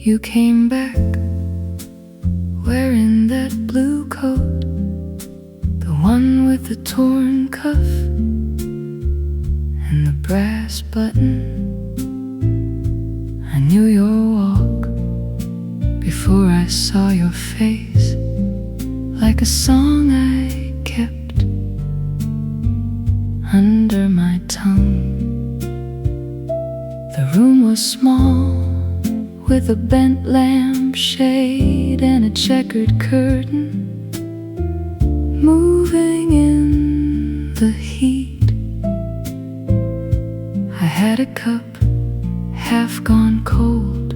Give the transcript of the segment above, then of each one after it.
You came back wearing that blue coat, the one with the torn cuff and the brass button. I knew your walk before I saw your face, like a song I kept under my tongue. The room was small, with a bent lampshade and a checkered curtain moving in the heat. I had a cup half gone cold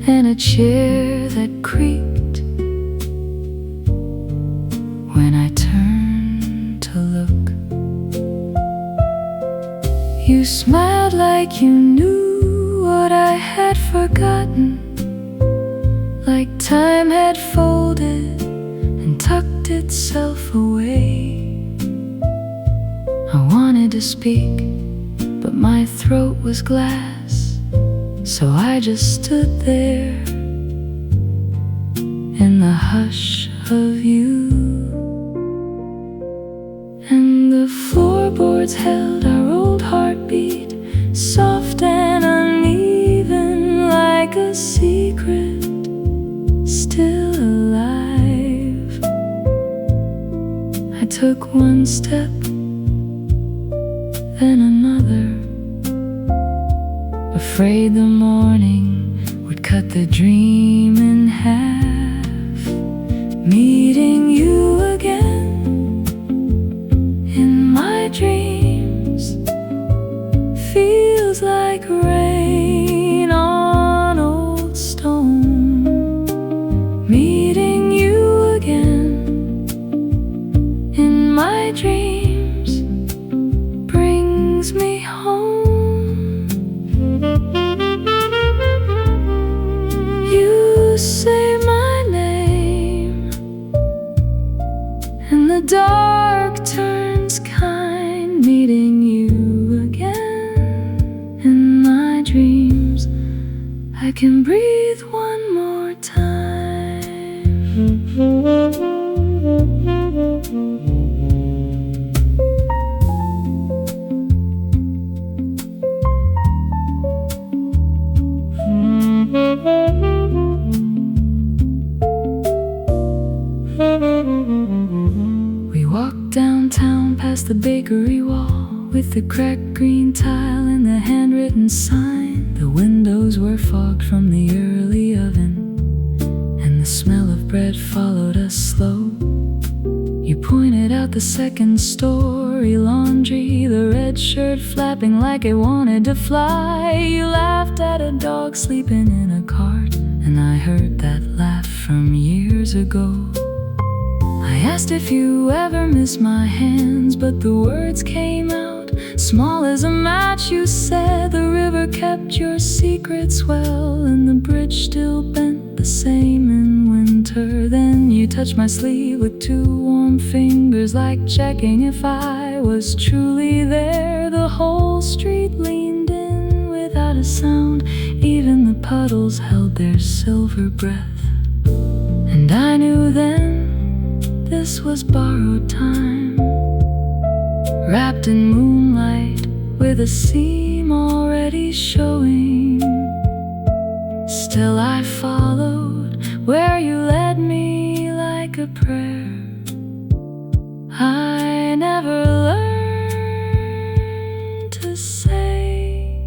and a chair that creaked when I turned to look. You smiled like you knew what I had forgotten, like time had folded and tucked itself away. I wanted to speak, but my throat was glass, so I just stood there in the hush of you. And the floorboards held our old heartbeat, soft and uneven, like a secret still alive. I took one step, then another, afraid the morning would cut the dream in half. Meeting you again in my dreams feels like rain on old stone. Meeting you again in my dreams brings me home. You say my name and the dark turns kind. Meeting you again in my dreams, I can breathe one more time. We walked downtown past the bakery wall, with the cracked green tile and the handwritten sign. The windows were fogged from the early oven, and the smell of bread followed us slow. You pointed out the second-story laundry, the red shirt flapping like it wanted to fly. You laughed at a dog sleeping in a cart, and I heard that laugh from years ago. I asked if you ever miss my hands, but the words came out small as a match. You said the river kept your secrets well, and the bridge still bent the same in winter. Then you touched my sleeve with two warm fingers, like checking if I was truly there. The whole street leaned in without a sound, even the puddles held their silver breath. And I knew then this was borrowed time, wrapped in moonlight with a seam already showing. Still I followed where you led me like a prayer. I never learned to say.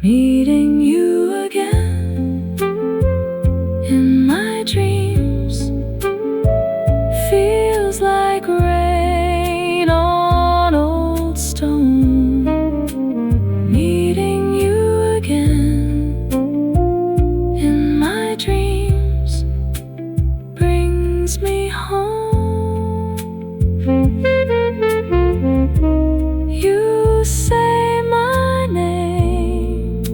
Meeting you again in my dreams feels like rain on old stone. Meeting you again in my dreams brings me home. You say my name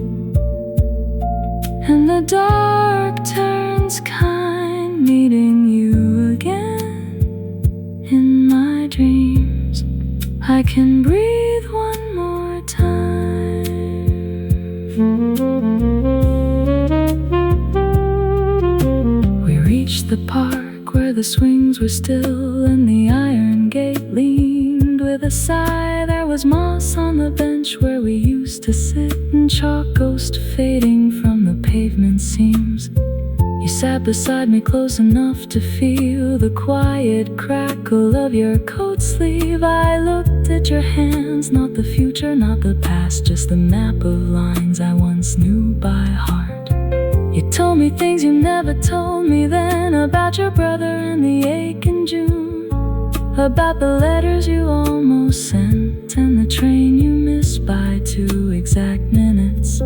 and the dark turns kind. meeting you again in my dreams. I can breathe one more time. We reached the park where the swings were still and the iron gate leaned with a sigh. There was moss on the bench where we used to sit, and chalk ghost fading from the pavement seams. You sat beside me close enough to feel the quiet crackle of your coat sleeve. I looked at your hands, not the future, not the past, just the map of lines I once knew by heart. You told me things you never told me then, about your brother and the ache in June, about the letters you almost sent and the train you missed by 2 exact minutes.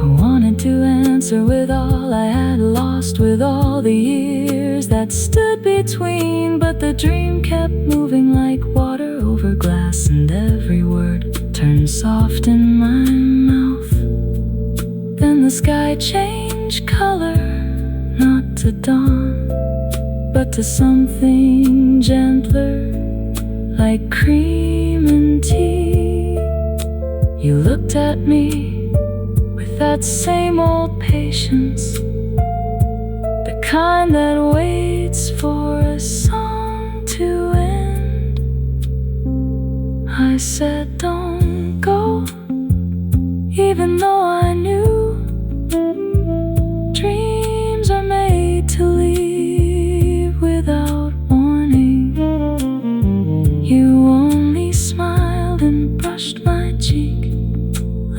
I wanted to answer with all I had lost, with all the years that stood between, but the dream kept moving like water over glass, and every word turned soft in my mouth. Then the sky changed color, not to dawn, but to something gentler, like cream and tea. You looked at me with that same old patience, the kind that waits for a song to end. I said, don't go, even though I knew dreams are made to leave without warning. You only smiled and brushed my cheek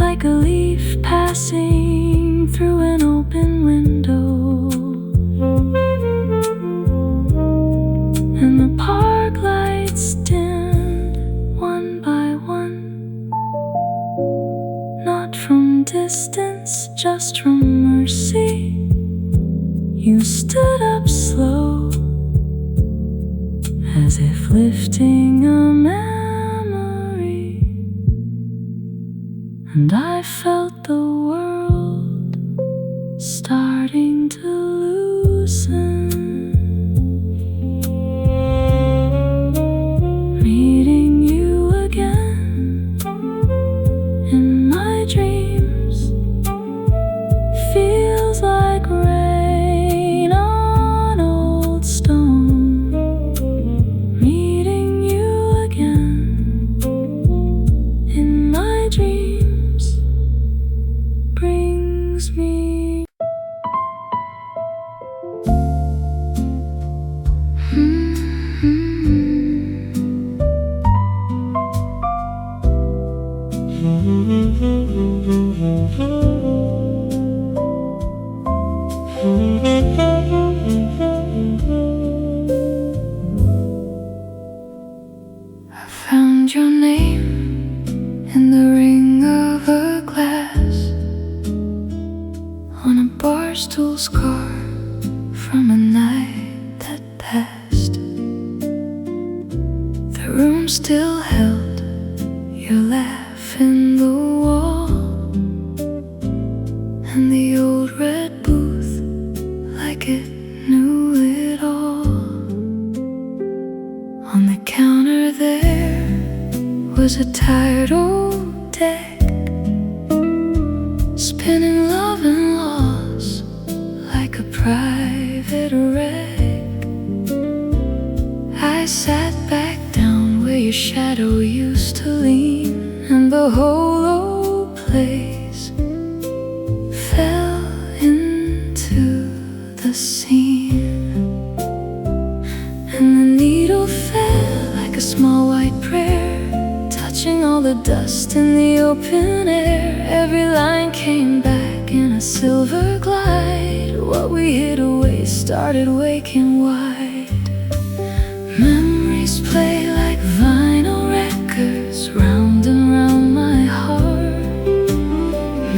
like a leaf passing through an open window. And the park lights dimmed one by one, not from distance, just from mercy. You stood up slow, as if lifting a memory, and I felt the world starting to loosen. Meeting you again in my dreams feels like rain on old stone. Meeting you again in my dreams brings me. I found your name in the ring of a glass, on a bar stool scar from a night that passed. The room still held your laugh in the wall, and the old red booth like it knew it all. On the counter there was a tired old deck, spinning love and loss like a private wreck. I sat back down where your shadow used to lean, and the whole old place fell into the scene. And the needle fell like a small white prayer, touching all the dust in the open air. Every line came back in a silver glide. What we hid away started waking wide. Memories play like vinyl records, round and round my heart.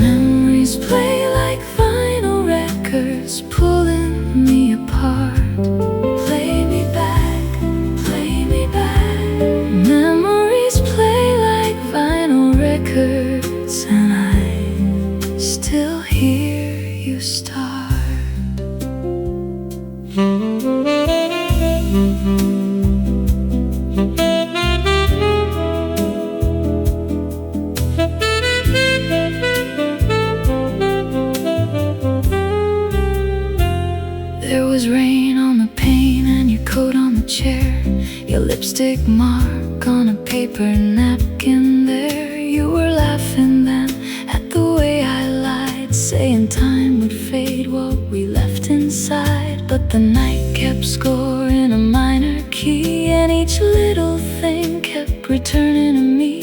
Memories play like vinyl records, pulling me apart. Play me back, play me back. Memories play like vinyl records, and I still hear you start. was rain on the pane and your coat on the chair, your lipstick mark on a paper napkin there. You were laughing then at the way I lied, saying time would fade what we left inside. But the night kept score in a minor key, and each little thing kept returning to me.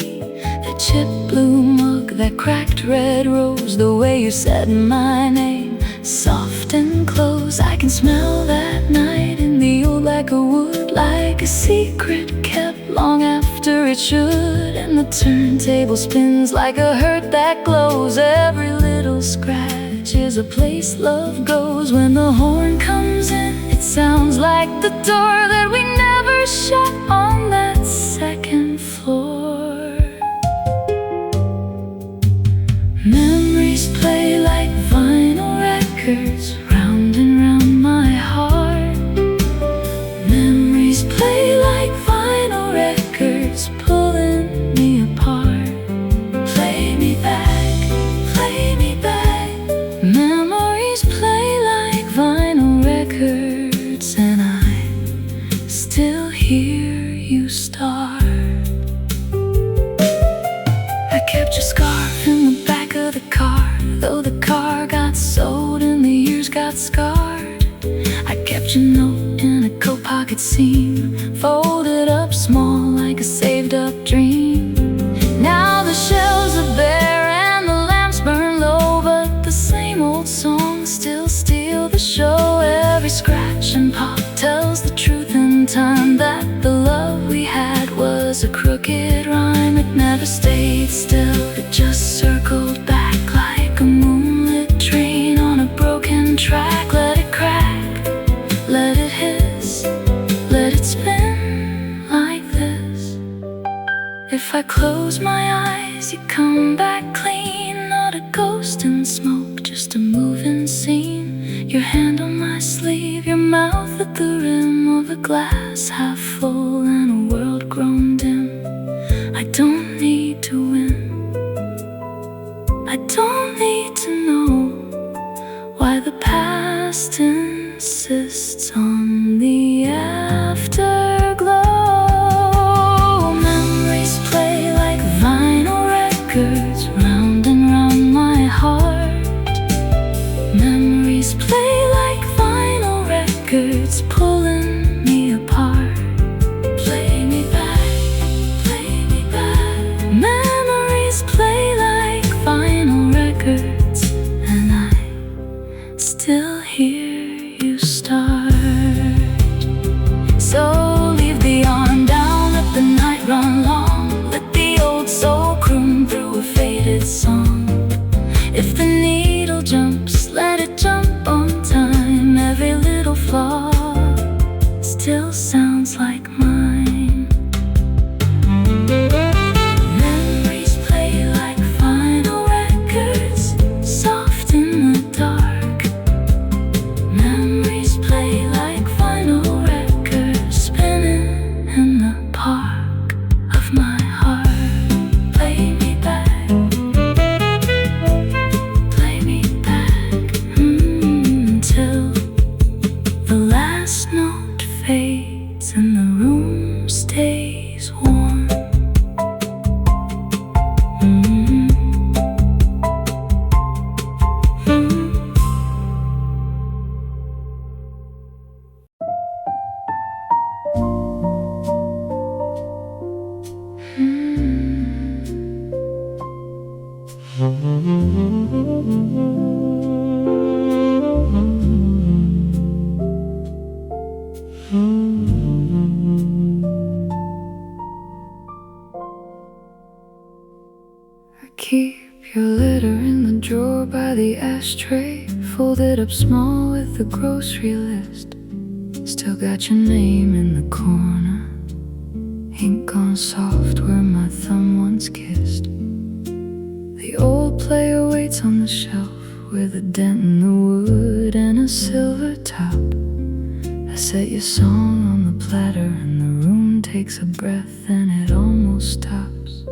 The chipped blue mug, that cracked red rose, the way you said my name, soft and close. I can smell that night in the old lacquer wood, like a secret kept long after it should. And the turntable spins like a hurt that glows. Every little scratch is a place love goes. When the horn comes in, it sounds like the door that we never shut on that second floor. Memories play like vinyl records, round and round my heart. Memories play like vinyl records, pulling me apart. Play me back, play me back. Memories play like vinyl records, and I still hear you start. I kept your scarf in the back of the car, though the car got sold and the years got scarred. I kept your note in a coat pocket seam, folded up small like a saved up dream. Now the shelves are bare and the lamps burn low, but the same old songs still steal the show. Every scratch and pop tells the truth in time, that the love we had was a crooked rhyme. It never stayed still, it just circled back like a moonlit train on a broken track. Let it crack, let it hiss, let it spin like this. If I close my eyes, you come back clean, not a ghost in smoke, just a moving scene. Your hand on my sleeve, your mouth at the rim of a glass half full and a world grown dim. I don't need to win, I don't need to know why the past insists on the afterglow. Memories play like vinyl records, round and round my heart. Memories play like vinyl records, pulling me apart. Play me back, play me back. Memories play like vinyl records, and I still hear you start. So leave the arm down, let the night run long, let the old soul croon through a faded song. If the needle jumps, let it jump on time. Every little flaw still sounds like mine. Memories play like vinyl records, soft in the dark. Memories play like vinyl records, spinning in the park of my heart. Play me back, play me back, until the last note fades and the room stays warm. I keep your letter in the drawer by the ashtray, folded up small with the grocery list. Still got your name in the corner, ink gone soft where my thumb once kissed. The old player waits on the shelf with a dent in the wood and a silver top. I set your song on the platter and the room takes a breath and it almost stops.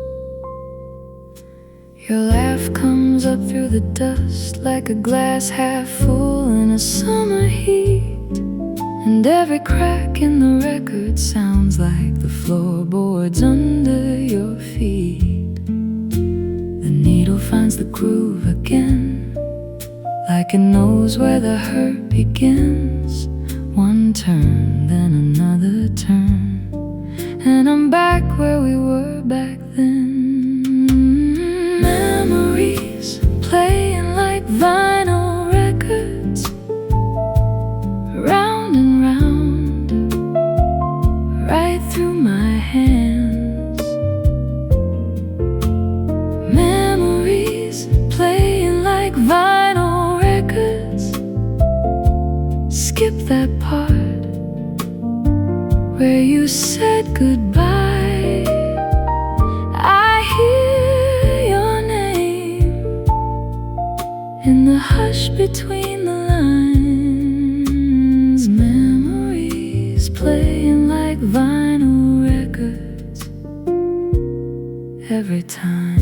Your laugh comes up through the dust like a glass half full in a summer heat. And every crack in the record sounds like the floorboards under your feet. The needle finds the groove again, like it knows where the hurt begins. One turn, then another turn, and I'm back where we were back then. Memories playing like vinyl records, round and round, right through my hands. Memories playing like vinyl records. Skip that part where you said goodbye. I hear your name in the hush between the lines. Memories playing like vinyl records every time.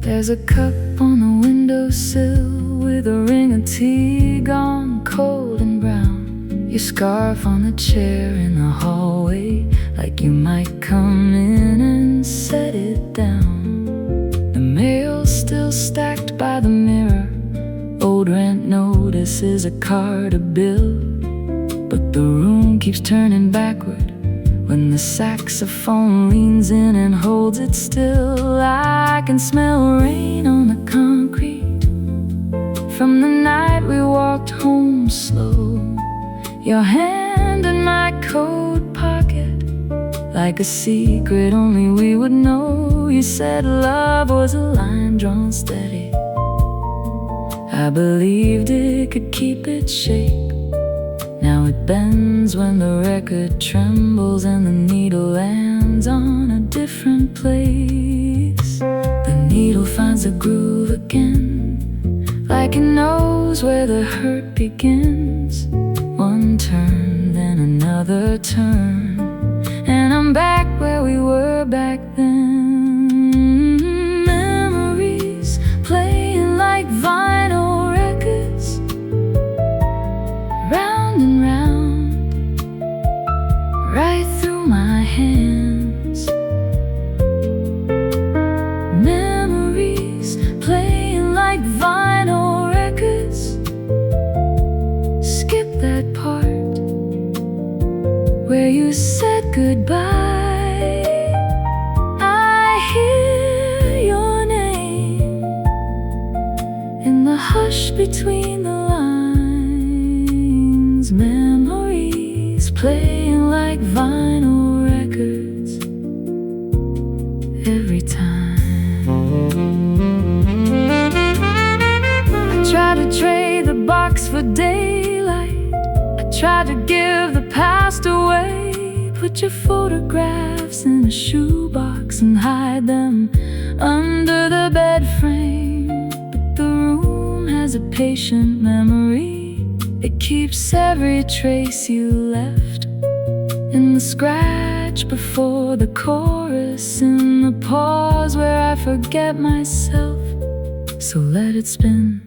There's a cup on the windowsill with a ring of tea gone cold and brown. Your scarf on the chair in the hallway, like you might come in and set it down. The mail's still stacked by the mirror. Old rent notices, a card, a bill. But the room keeps turning backward when the saxophone leans in and holds it still. I can smell rain on the concrete from the night we walked home slow. Your hand in my coat pocket, like a secret only we would know. You said love was a line drawn steady. I believed it could keep its shape. Now it bends when the record trembles and the needle lands on a different place. The needle finds a groove again, like it knows where the hurt begins. One turn, then another turn, and I'm back where we were back then. Memories playing like vinyl records, round and round, right through my hands. Memories playing like vinyl records. Skip that part where you said goodbye. I hear your name in the hush between the lines. Memories playing like vinyl records every time. I tried to trade the box for daylight. I tried to give the past away. Put your photographs in a shoebox and hide them under the bed frame. But the room has a patient memory. It keeps every trace you left, in the scratch before the chorus, in the pause where I forget myself. So let it spin,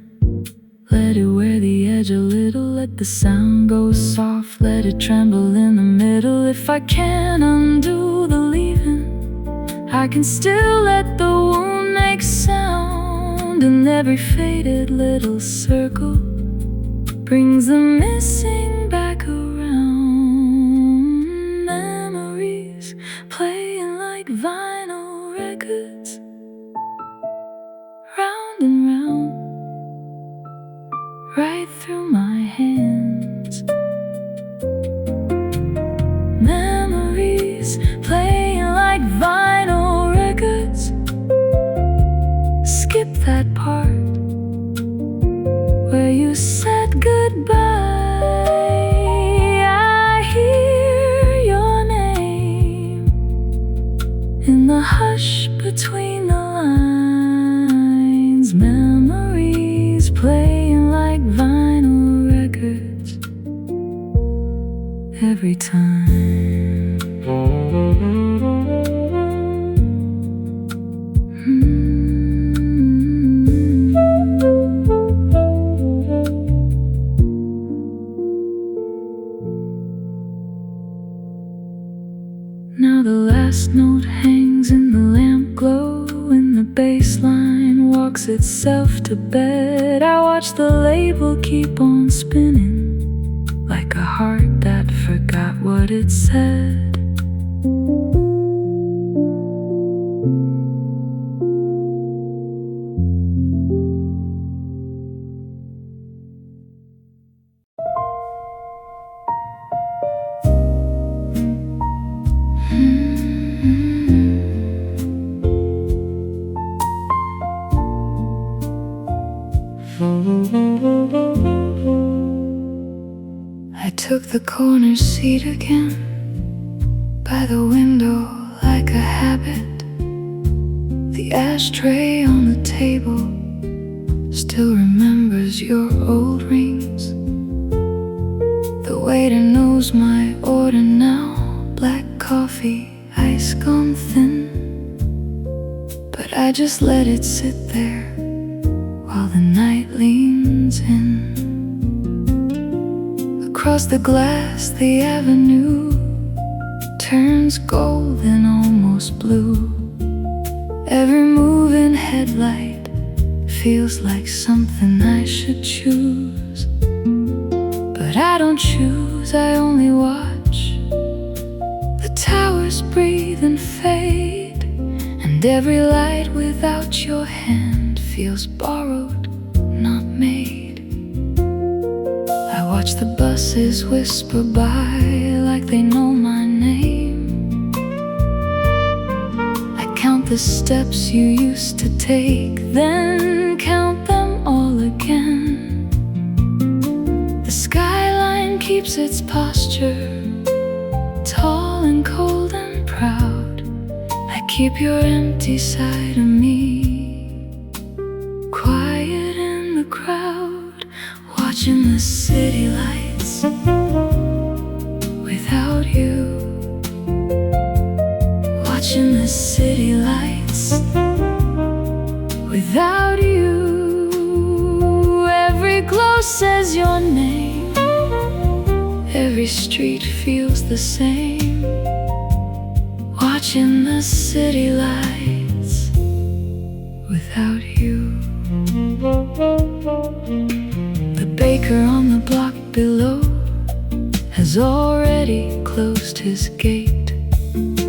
let it wear the edge a little. Let the sound go soft, let it tremble in the middle. If I can't undo the leaving, I can still let the wound make sound. And every faded little circle brings the missing back around. Memories playing like vinyl records, round and round, right through my hands. Memories playing like vinyl records. Skip that part where you said goodbye. I hear your name in the hush between the lines. Memories playing like vinyl records every time. bass line walks itself to bed. I watch the label keep on spinning, like a heart that forgot what it said. I took the corner seat again, by the window like a habit. The ashtray on the table still remembers your old rings. The waiter knows my order now, black coffee, ice gone thin. But I just let it sit there while the night leans in. Across the glass, the avenue turns golden, almost blue. Every moving headlight feels like something I should choose. But I don't choose, I only watch. The towers breathe and fade, and every light without your hand feels borrowed, not made. I watch the buses whisper by like they know my name. I count the steps you used to take, then count them all again. The skyline keeps its posture, tall and cold and proud. I keep your empty side of me, quiet in the crowd, watching the city lights without you. Watching the city lights without you. Every glow says your name, every street feels the same. Watching the city lights without you. The baker on the block below has already closed his gate.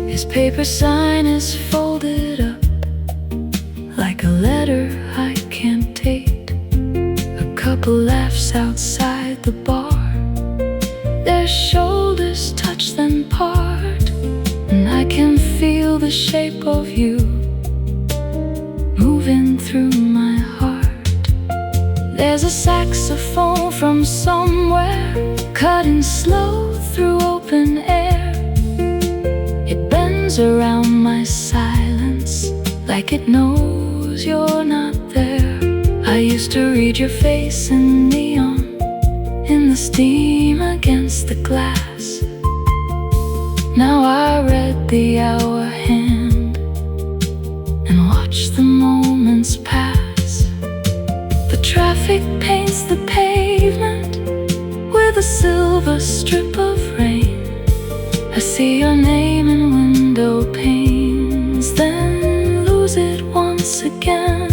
His paper sign is folded up like a letter I can't date. A couple laughs outside the bar, their shoulders touch then part, and I can feel the shape of you moving through my heart. There's a saxophone from somewhere, cutting slow through open air. It bends around my silence like it knows you're not there. I used to read your face in neon, in the steam against the glass. Now I read the hour hand and watch the moments pass. The traffic paints the pavement with a silver strip of rain. I see your name in window panes, then lose it once again.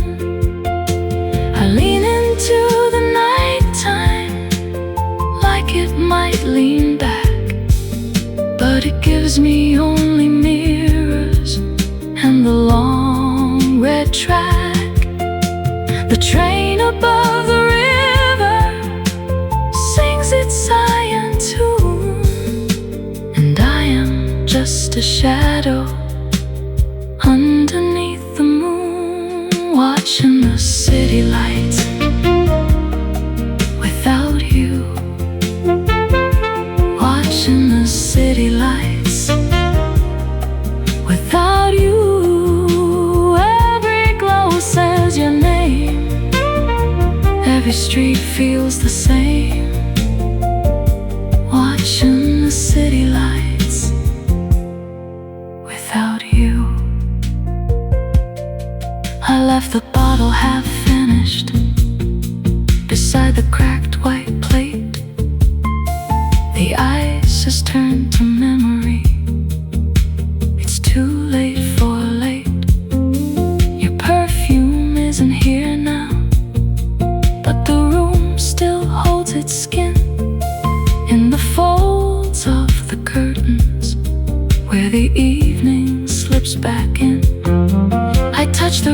I lean into the nighttime like it might lean back, but it gives me only mirrors and the long red track. The train above the river sings its cyan tune, and I am just a shadow underneath the moon, watching the city lights without you. Watching the city lights without you. Every glow says your name, every street feels the same. Watching the city lights without you. I left the bottle half finished beside the cracked white plate. The ice has turned to memory. It's too late for late. Your perfume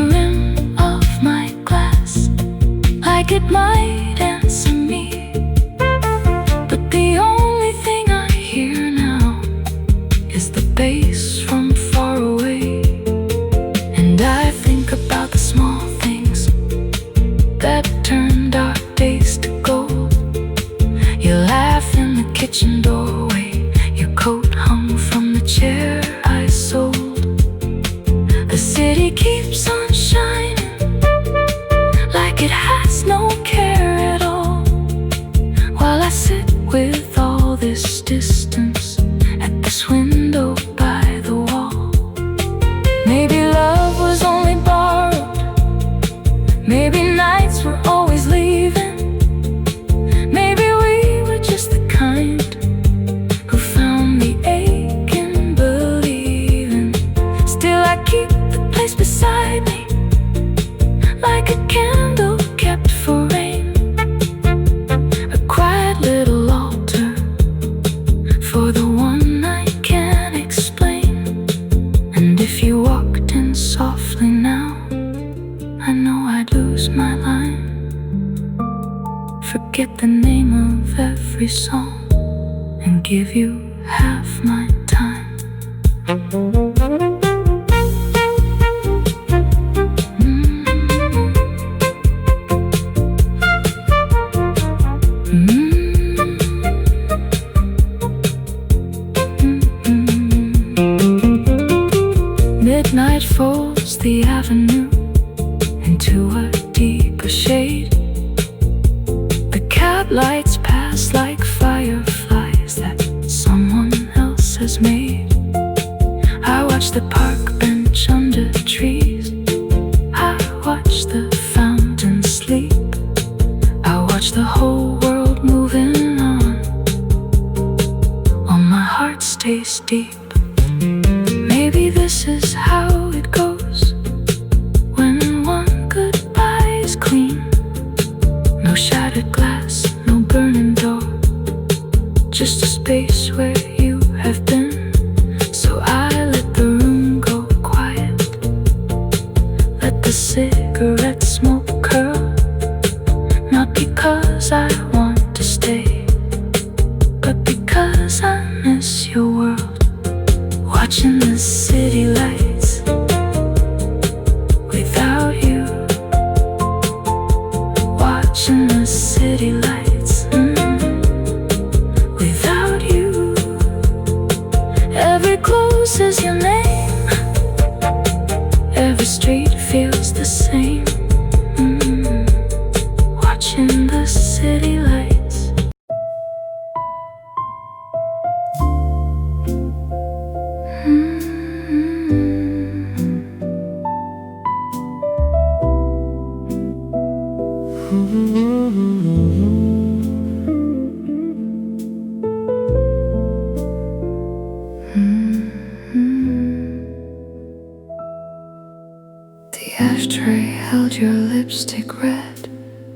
the rim of my glass, like it might answer me. But the only thing I hear now is the bass from far away. And I think about the small things that turned our days to gold. You laugh in the kitchen doorway, your coat hung from the chair I sold. The city keeps on shining like it has no care at all, while I sit with all this distance at this window by the wall. Maybe love was only borrowed, maybe nights were always leaving, maybe we were just the kind who found the ache in believing. Still I keep the place beside me, like a candle kept for rain, a quiet little altar for the one I can't explain. And if you walked in softly now, I know I'd lose my line, forget the name of every song, and give you half my time. Midnight folds the avenue into a deeper shade. The cab lights pass like fireflies that someone else has made. I watch the park bench under trees, I watch the fountain sleep, I watch the whole world moving on, while my heart stays deep. Maybe this is how it goes when one goodbye is clean. No shattered glass, no burning door, just a space where you have been. So I let the room go quiet, let the cigarette smoke curl, not because I want to stay, but because I miss your world. Watching the city lights without you, watching the city lights without you. Every close says your name, every street feels the same. Watching the city lights. The ashtray held your lipstick red,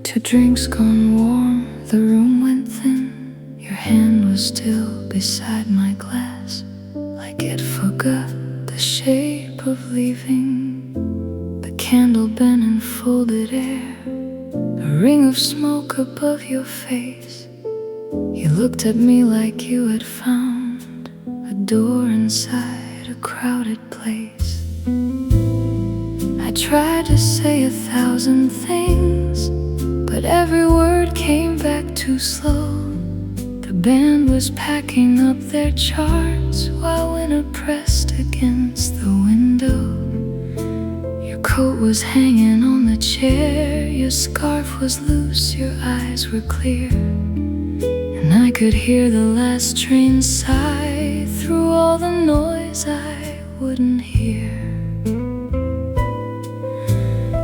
two drinks gone warm, the room went thin. Your hand was still beside my glass, like it forgot the shape of leaving. The candle bent in folded air, a ring of smoke above your face. You looked at me like you had found a door inside a crowded place. I tried to say 1,000 things, but every word came back too slow. The band was packing up their charts while winter pressed against the window. Your coat was hanging on the chair, your scarf was loose, your eyes were clear, and I could hear the last train sigh through all the noise I wouldn't hear.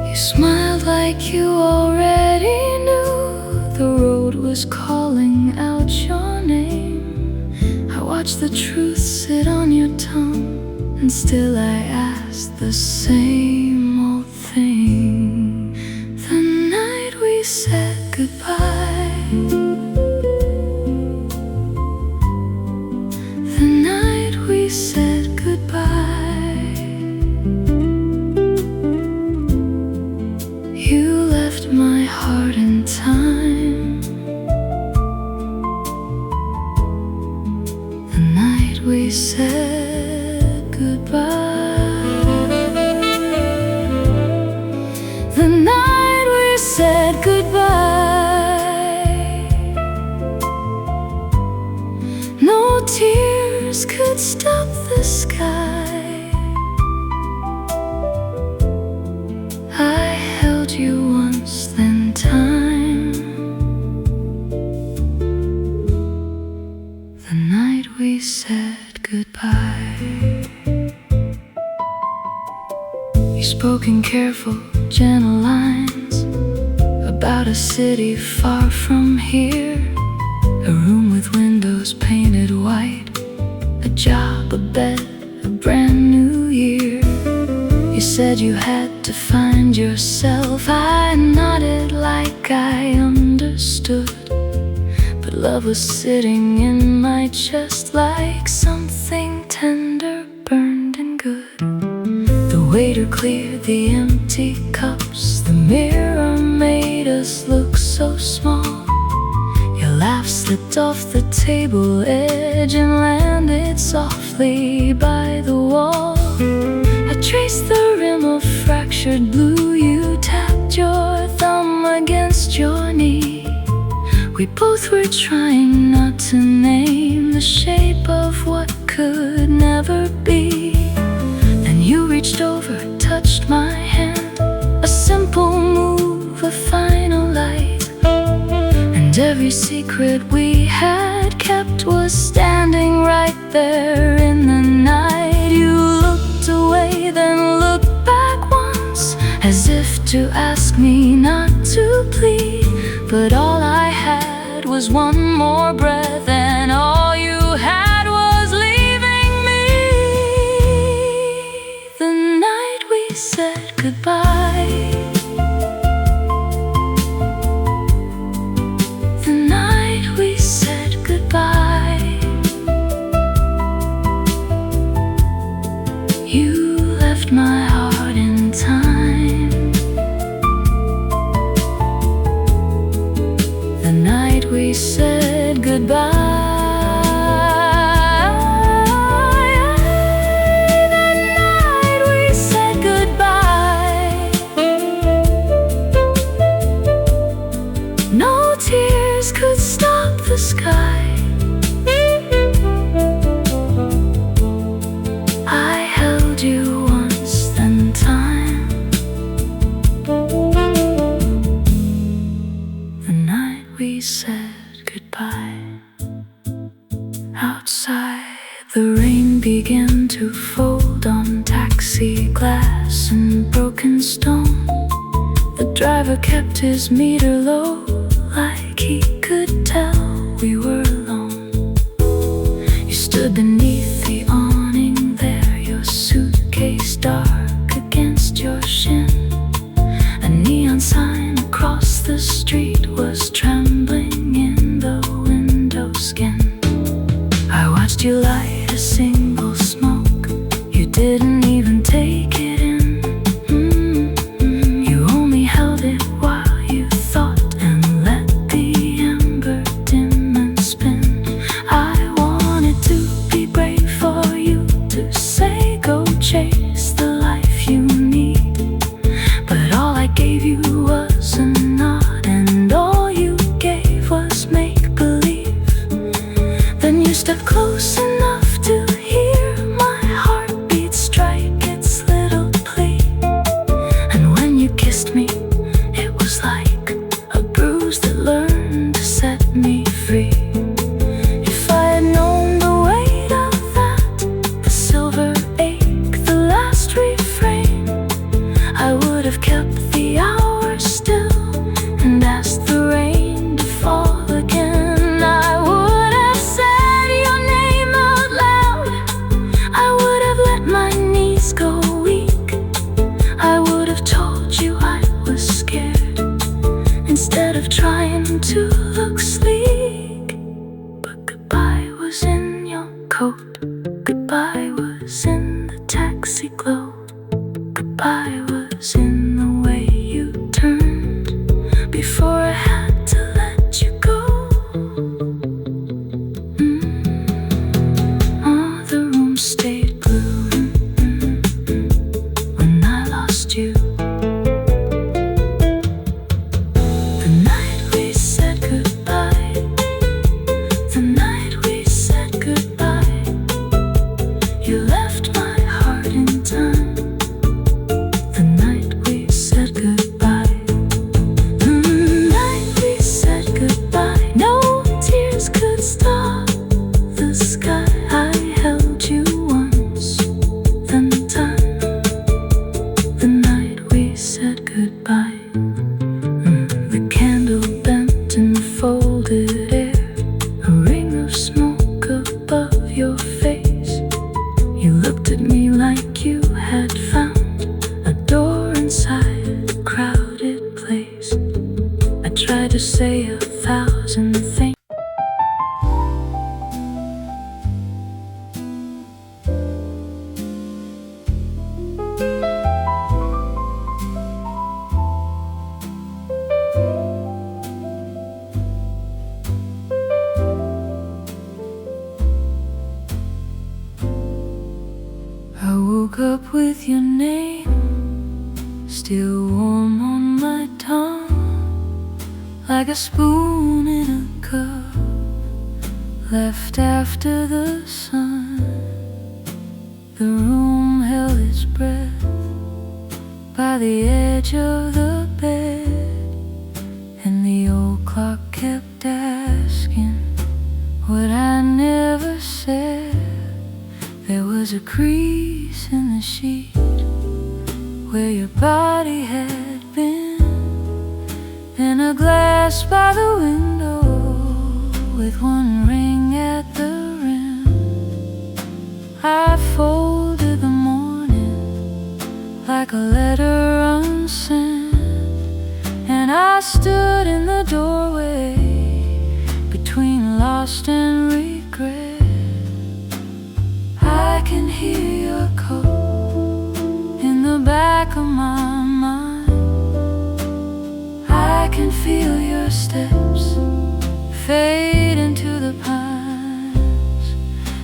You smiled like you already knew the road was calling out your name. I watched the truth sit on your tongue, and still I asked the same old thing. The night we said goodbye, the night we said goodbye. left my heart in time. The night we said goodbye. The night we said goodbye. No tears could stop the sky. I held you once, then time. The night we said goodbye. You spoke in careful, gentle lines about a city far from here, a room with windows painted white, a job, a bed, a brand new year. You said you had to find yourself. I nodded like I understood, but love was sitting in my chest like something tender, burned and good. The waiter cleared the empty cups. The mirror made us look so small. Your laugh slipped off the table edge and landed softly by the wall. I traced the rim of fractured blue. You tapped your thumb against your knee. We both were trying not to name the shape of what could never be. Then you reached over, touched my hand, a simple move, a final light. And every secret we had kept was standing right there in the night. You looked away, then looked back once, as if to ask me not to plead. But all I had was one more breath, and all you had was leaving me. The night we said goodbye. The night we said goodbye. You left my heart in time. The night we said goodbye. The night we said goodbye. No tears could stop the sky. I held you once, then time. The night we said goodbye. Outside, the rain began to fold on taxi glass and broken stone. The driver kept his meter low, like he could tell we were alone. You stood beneath the awning there, your suitcase dark against your shin. A neon sign across the street was trembling in the window skin. I watched you light a single smoke. You didn't even take it in. You only held it while you thought and let the ember dim and spin. I wanted to be brave for you, to say go chase the life you need. But all I gave you was a nod, and all you gave was make-believe. Then you stepped close enough to hear my heartbeat strike its little plea. And when you kissed me, it was like a bruise that learned to set me free. If I had known the weight of that, the silver ache, the last refrain, I would have kept the hours still and asked the rain to fall again. I would have said your name out loud. I would have let my knees go weak. I would have told you I was scared instead of trying to look sleek. But goodbye was in your coat. Goodbye was in the taxi glow. Goodbye was in the way to say 1,000 things. I woke up with your name still warm on my tongue, like a spoon in a cup left after the sun. The room held its breath by the edge of the bed, and the old clock kept asking what I never said. There was a crease in the sheet where your body had been, and a glass by the window with one ring at the rim. I folded the morning like a letter unsent, and I stood in the doorway between lost and regret. I can hear your coat in the back of my mind. I can feel your steps fade into the pines,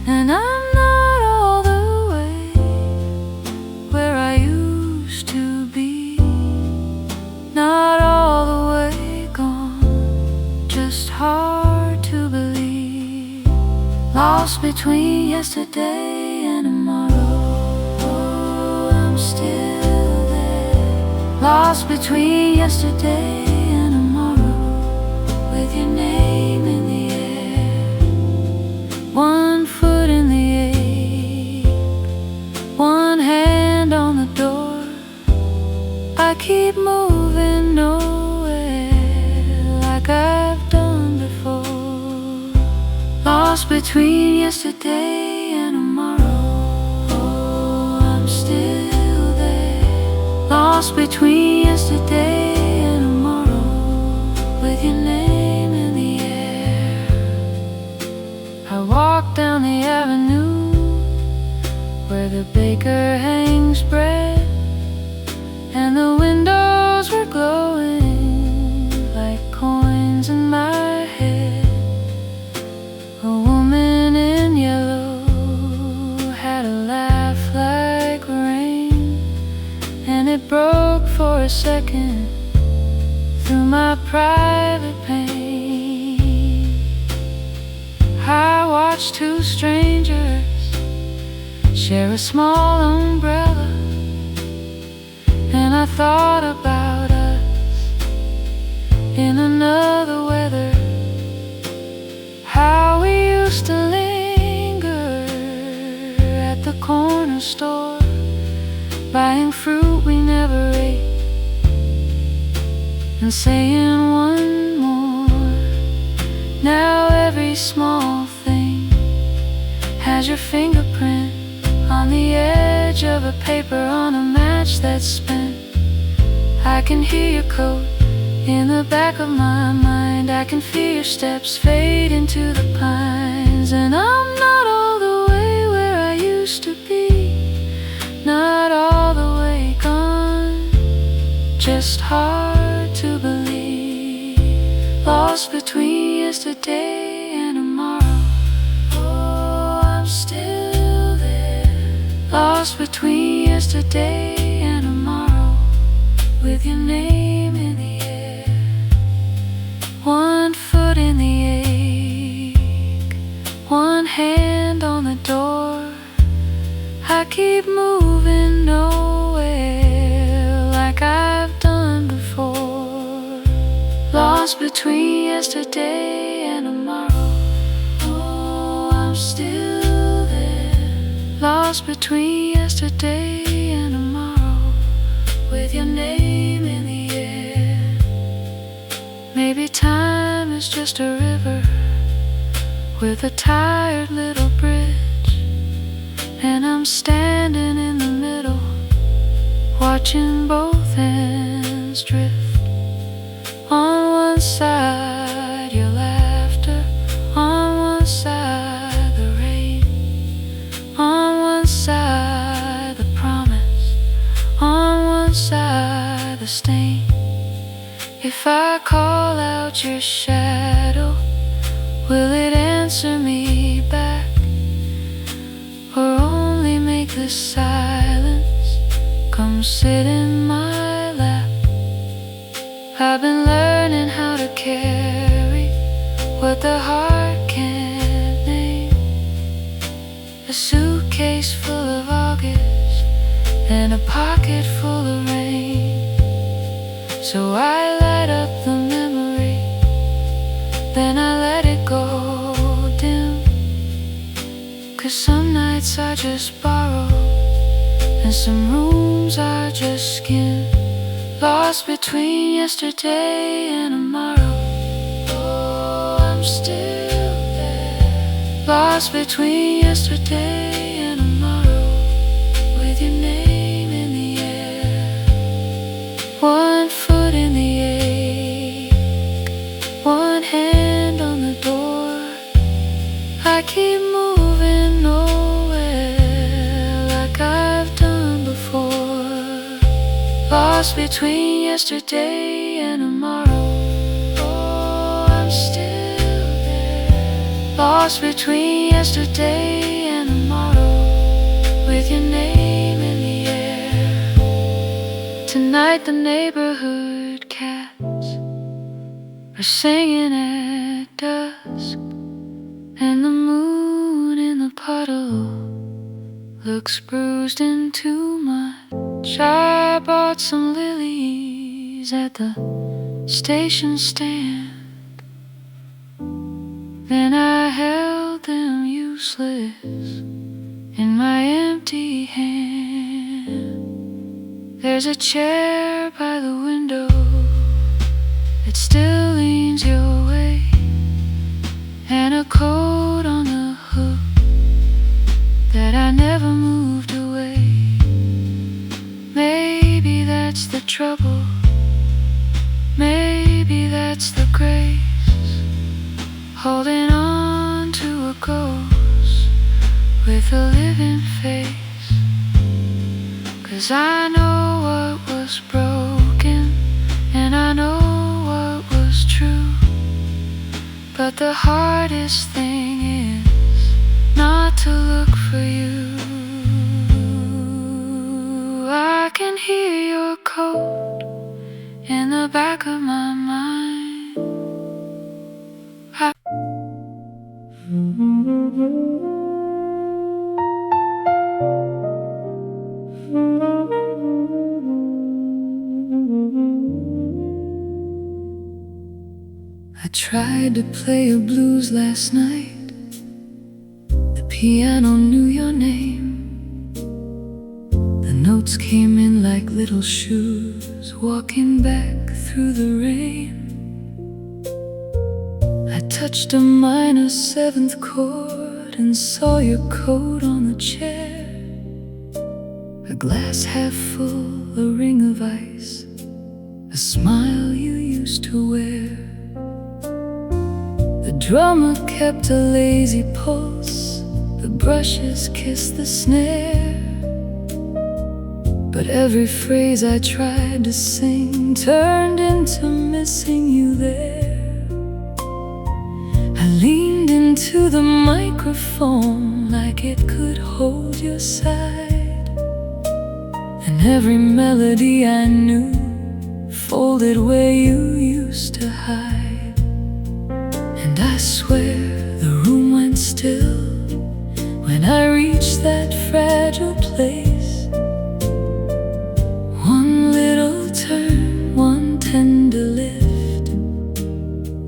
and I'm not all the way where I used to be, not all the way gone, just hard to believe. Lost between yesterday and tomorrow, oh, I'm still there. Lost between yesterday and tomorrow, with your name in the air. One foot in the ache, one hand on the door. I keep moving nowhere like I've done before. Lost between yesterday and tomorrow, oh, I'm still there. Lost between yesterday and tomorrow, with your name in the air. I walk down the avenue where the baker hangs bread, and the windows were glowing like coins in my head. A woman in yellow had a laugh like rain, and it broke for a second through my private pain. I watched two strangers share a small umbrella, and I thought about us in another weather. How we used to linger at the corner store, buying fruit we never ate, and saying one more. Now every small thing has your fingerprint on the edge of a paper, on a match that's spent. I can hear your coat in the back of my mind. I can feel your steps fade into the pines, and I'm not all the way where I used to be, not all the way gone, just hard to believe. Lost between yesterday and tomorrow, oh, I'm still there. Lost between yesterday and tomorrow, with your name in the air. One foot in the ache, one hand on the door. I keep moving nowhere like I've done before. Lost between yesterday and tomorrow, oh, I'm still there. Lost between yesterday and tomorrow, with your name in the air. Maybe time is just a river with a tired little bridge, and I'm standing in the middle, watching both ends drift. On one side If I call out your shadow, will it answer me back, or only make the silence come sit in my lap? I've been learning how to carry what the heart can't name, a suitcase full of August and a pocket full of rain. So I light up the memory, then I let it go dim, 'cause some nights are just borrowed, and some rooms are just skin, lost between yesterday and tomorrow. Oh, I'm still there, lost between yesterday and tomorrow, with your name in the air. One foot in the ache, one hand on the door. I keep moving nowhere like I've done before, lost between yesterday and tomorrow. Oh, I'm still there, lost between yesterday and tomorrow, with your name in the air. Tonight the neighborhood cats are singing at dusk, and the moon in the puddle looks bruised and too much. I bought some lilies at the station stand, then I held them useless in my empty hand. There's a chair by the window that still leans your way, and a coat on the hook that I never moved away. Maybe that's the trouble, maybe that's the grace, holding on to a ghost with a living face. 'Cause I know what was broken, and I know what was true, but the hardest thing is not to look for you. I can hear your coat in the back of my mind. I tried to play a blues last night. The piano knew your name. The notes came in like little shoes walking back through the rain. I touched a minor seventh chord and saw your coat on the chair. A glass half full, a ring of ice, a smile you used to wear. The drummer kept a lazy pulse, the brushes kissed the snare. But every phrase I tried to sing turned into missing you there. I leaned into the microphone like it could hold your side, and every melody I knew folded where you used to hide. And I swear the room went still when I reached that fragile place. One little turn, one tender lift,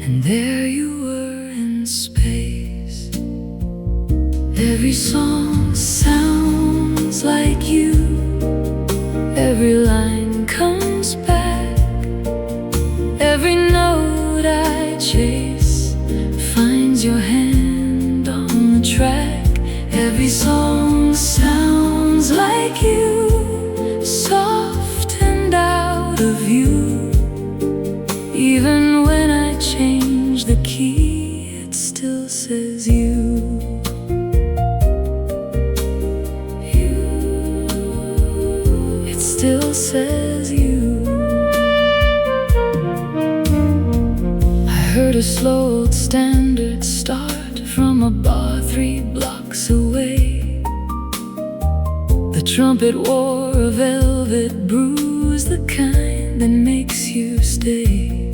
and there you were in space. Every song sounds like you, every line comes back, every note I chase finds your hand on the track. Every song sounds like a slow old standard start from a bar 3 blocks away. The trumpet wore a velvet bruise, the kind that makes you stay.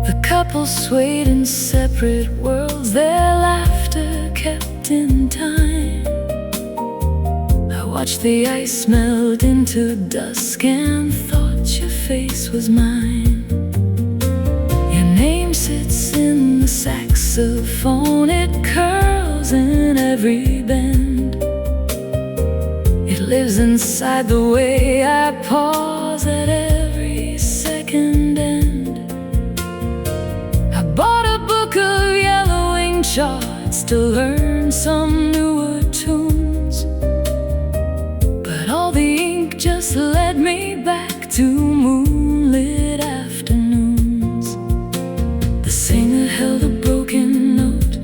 The couple swayed in separate worlds, their laughter kept in time. I watched the ice melt into dusk and thought your face was mine. Your name sits in the saxophone, it curls in every bend. It lives inside the way I pause at every second end. I bought a book of yellowing charts to learn some newer tunes, but all the ink just led me back to moonlit afternoons. The singer held a broken note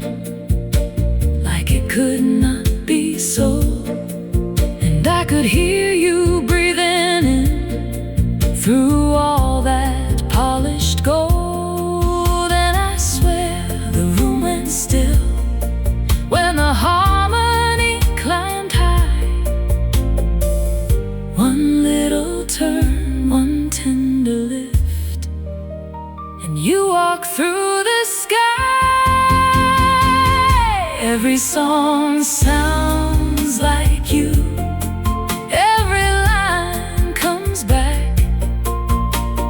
like it could not be so, and I could hear you breathing in through all that polished gold. And I swear the room went still when the harmony climbed high. One little turn, one tender lift, and you walk through the sky. Every song sounds like you, every line comes back,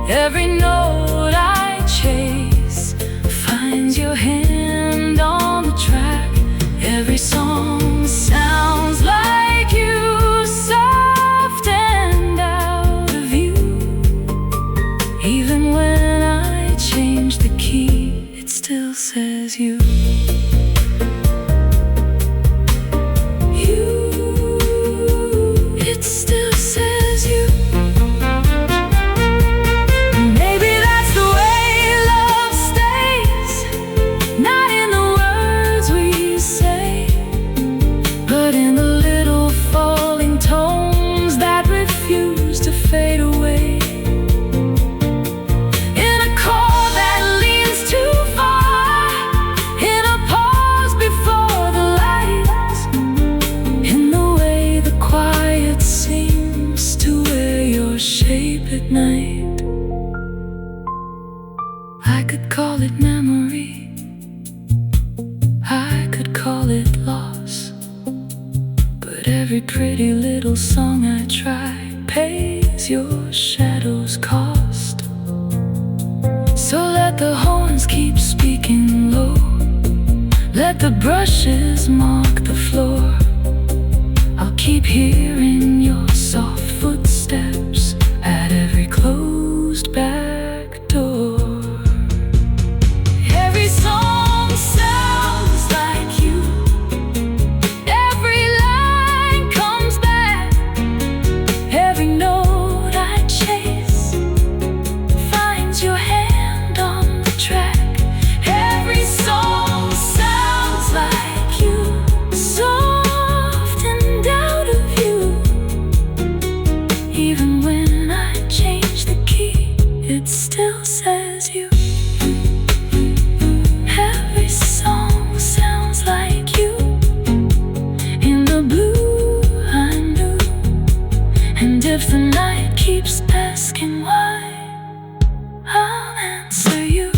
every note I chase finds your hand on the track. Every song sounds like you, soft and out of you. Even when I change the key, it still says you. It still says you. Maybe that's the way love stays, not in the words we say, but in the little falling tones that refuse to fade away. In a chord that leans too far, in a pause before the light, in the way the quiet seems to wear your shape at night. I could call it memory, I could call it loss, but every pretty little song I try pays your shadow's cost. So let the horns keep speaking low, let the brushes mark the floor. I'll keep hearing your soft footsteps at every closed back door. Every song sounds like you, every line comes back, every note I chase finds your hand on the track. Every song sounds like you, soft and out of you. Even when I change the key, it still says you. Every song sounds like you, in the blue I knew. And if the night keeps asking why, I'll answer you.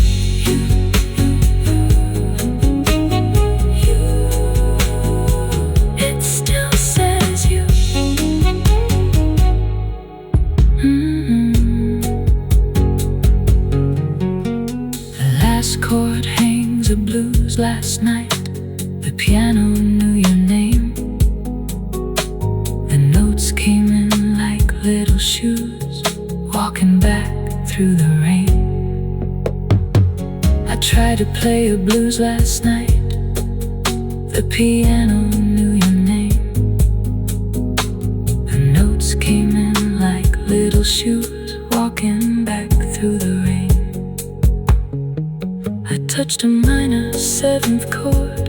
It still says you. The last chord hangs a blues last night. The piano knew your name. The notes came in like little shoes, walking back through the rain. I tried to play a blues last night. The piano knew your name. The notes came in like little shoes, walking back through the rain. I touched a minor 7th chord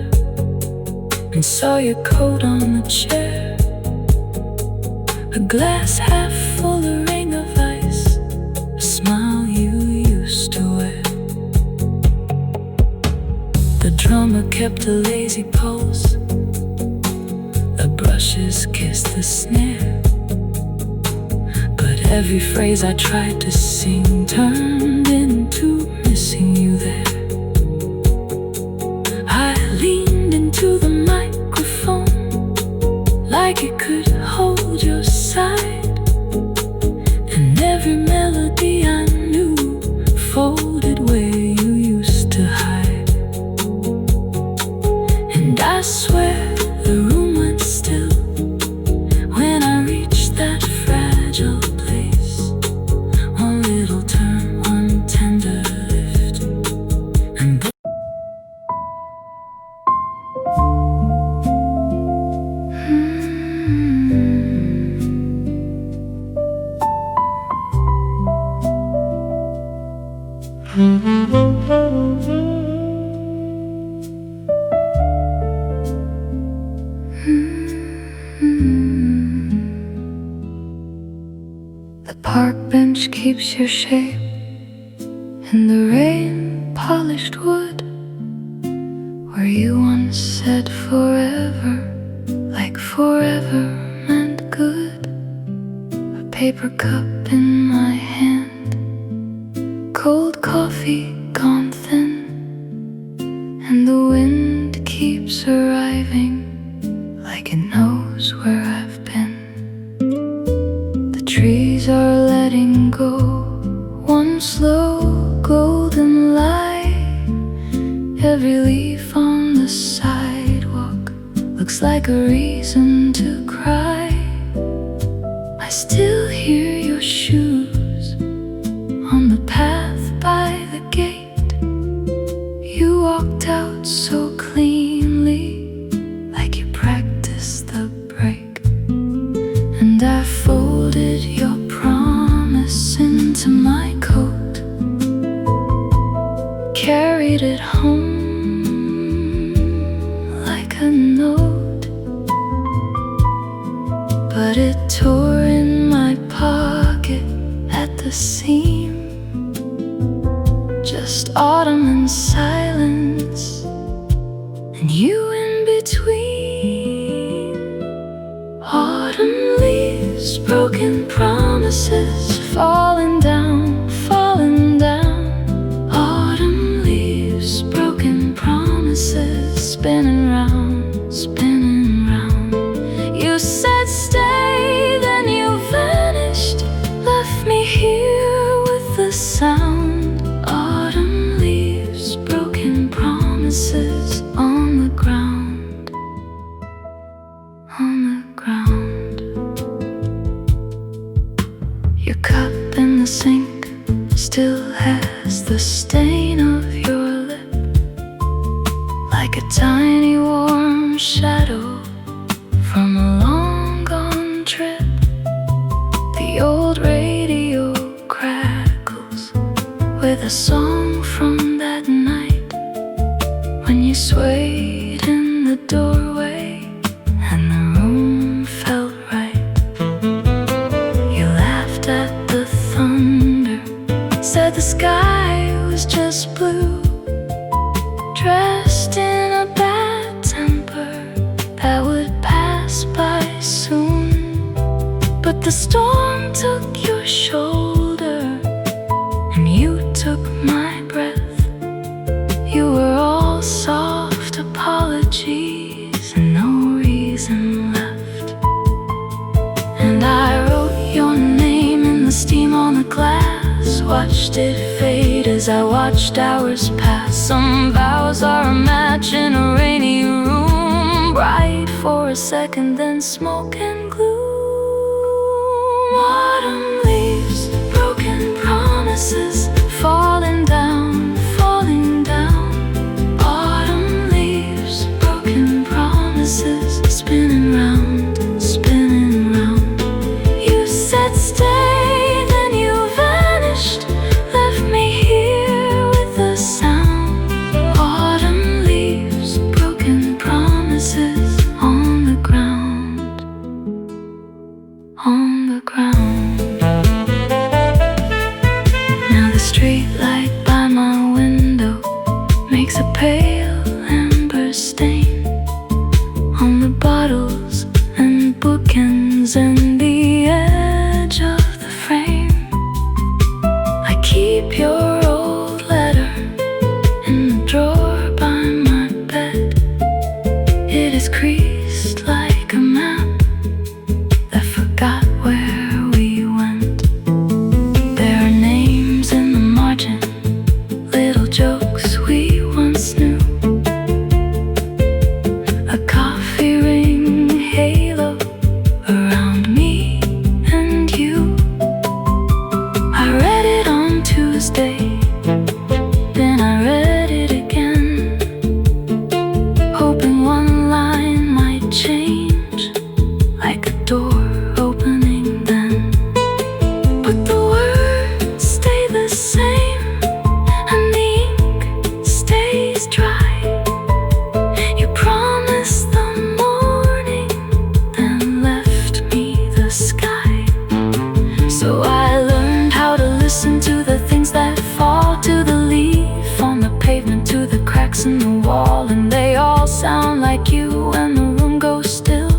and saw your coat on the chair. A glass half full, a ring of ice, a smile you used to wear. drummer kept a lazy pose. The brushes kissed the snare, but every phrase I tried to sing turned into missing you there. I leaned into the microphone like it could hold your side, and every melody I knew folded where you used to hide. And I swear the room went still when I reached that fragile place. One little turn, one tender lift, and the park bench keeps your shape in the rain-polished wood, where you once said forever, like forever meant good. A paper cup in my hand, cold coffee gone thin, and the wind keeps arriving like it knows where I've been. The trees are letting go one slow golden light. Every leaf on the sidewalk looks like a reason to cry. I still hear your shoes on the path by the gate. You walked out so cleanly, like you practiced the break. And I folded your promise into my coat, carried it home like a note, but it tore in my pocket at the seam. Just autumn and silence, and you in between. Autumn leaves, broken promises, falling down, falling down. Autumn leaves, broken promises, spinning round, spinning round. You said stay, then you vanished, left me here with the sound. Autumn leaves, broken promises on the ground, on the ground. Your cup in the sink still has the stain of your lip, like a tiny warm shadow from a long gone trip. The old radio crackles with a song from that night when you swayed in the doorway and the room felt right. You laughed at the thunder, said the sky was just blue, dressed in a bad temper that would pass by soon. But the storm took your shoulder and you took my breath. You were all soft apologies and no reason left. And I wrote your name in the steam on the glass, watched it fade as I watched hours pass. Some vows are a match in a rainy room, bright for a second, then smoke and gloom. Autumn leaves, broken promises, falling down, falling down. Autumn leaves, broken promises, spinning round, spinning round. You said stay, then you vanished, left me here with a sound. Autumn leaves, broken promises on the ground, on the ground. Now the street light by my window makes a pale amber keep your old letter in the drawer by my bed. It is creased like a map that forgot where we went. There are names in the margin, little jokes we once knew. A coffee ring halo around me and you. I read it on Tuesday, then I read it again, hoping one line might change, like a door opening then. But the words stay the same, and the ink stays dry. You promised the morning, then left me the sky. So I learned how to listen to the things that fall, to the leaf on the pavement, to the cracks in the wall. And they all sound like you when the room goes still.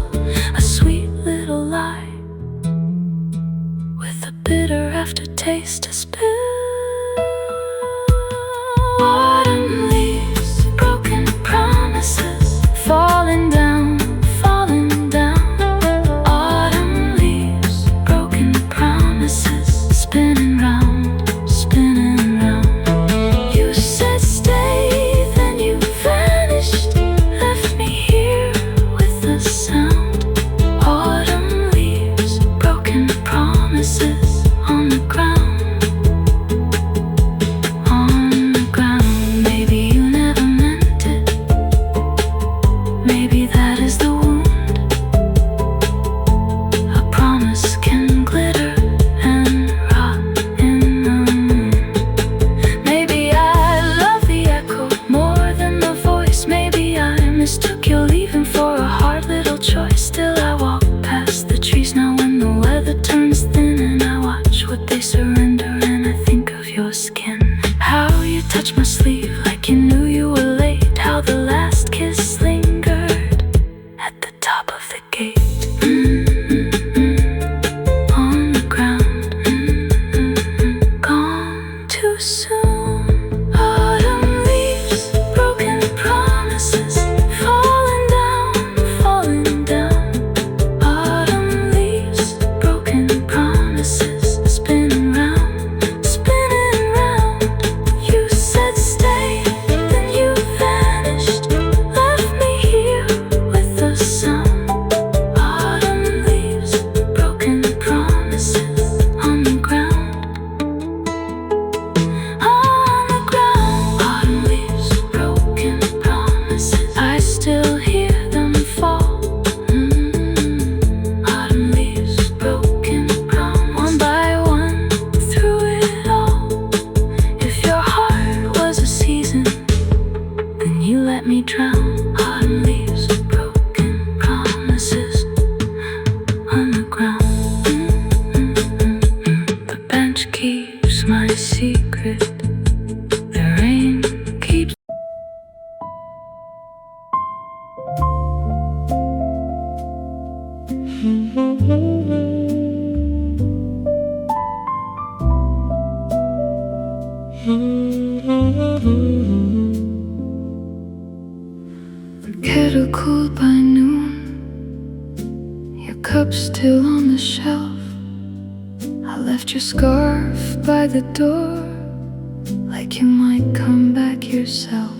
A sweet little lie with a bitter aftertaste to spill. Autumn leaves, broken promises, falling down, falling down. Autumn leaves, broken promises, spinning round, spinning round. You said stay, then you vanished, left me here with the sound. Autumn leaves, broken promises on the ground, on the ground. Maybe you never meant it, maybe that is the wound. A promise can glitter and rot in the moon. Maybe I love the echo more than the voice. Maybe I mistook your leaving for a hard little choice. Still I walk past the trees now when the weather turns thin, and I watch what they surrender, and I think of your skin. How you touched my sleeve like you knew you were late. How the last kiss lingered at the top of the gate. On the ground, gone too soon. Autumn leaves, broken promises, falling down, falling down. Autumn leaves, broken promises, spinning round, spinning round. You said stay, then you vanished, left me here with the sound. Autumn leaves, broken promises on the ground, on the ground. Autumn leaves, broken promises, I still hear them fall. Autumn leaves, broken promises, one by one, through it all. If your heart was a season, then you let me drown. Autumn leaves, broken promises on the ground. The bench keeps my secret, the rain keeps. The kettle cooled by noon, your cup still on the shelf. I left your scarf by the door, like you might come back yourself.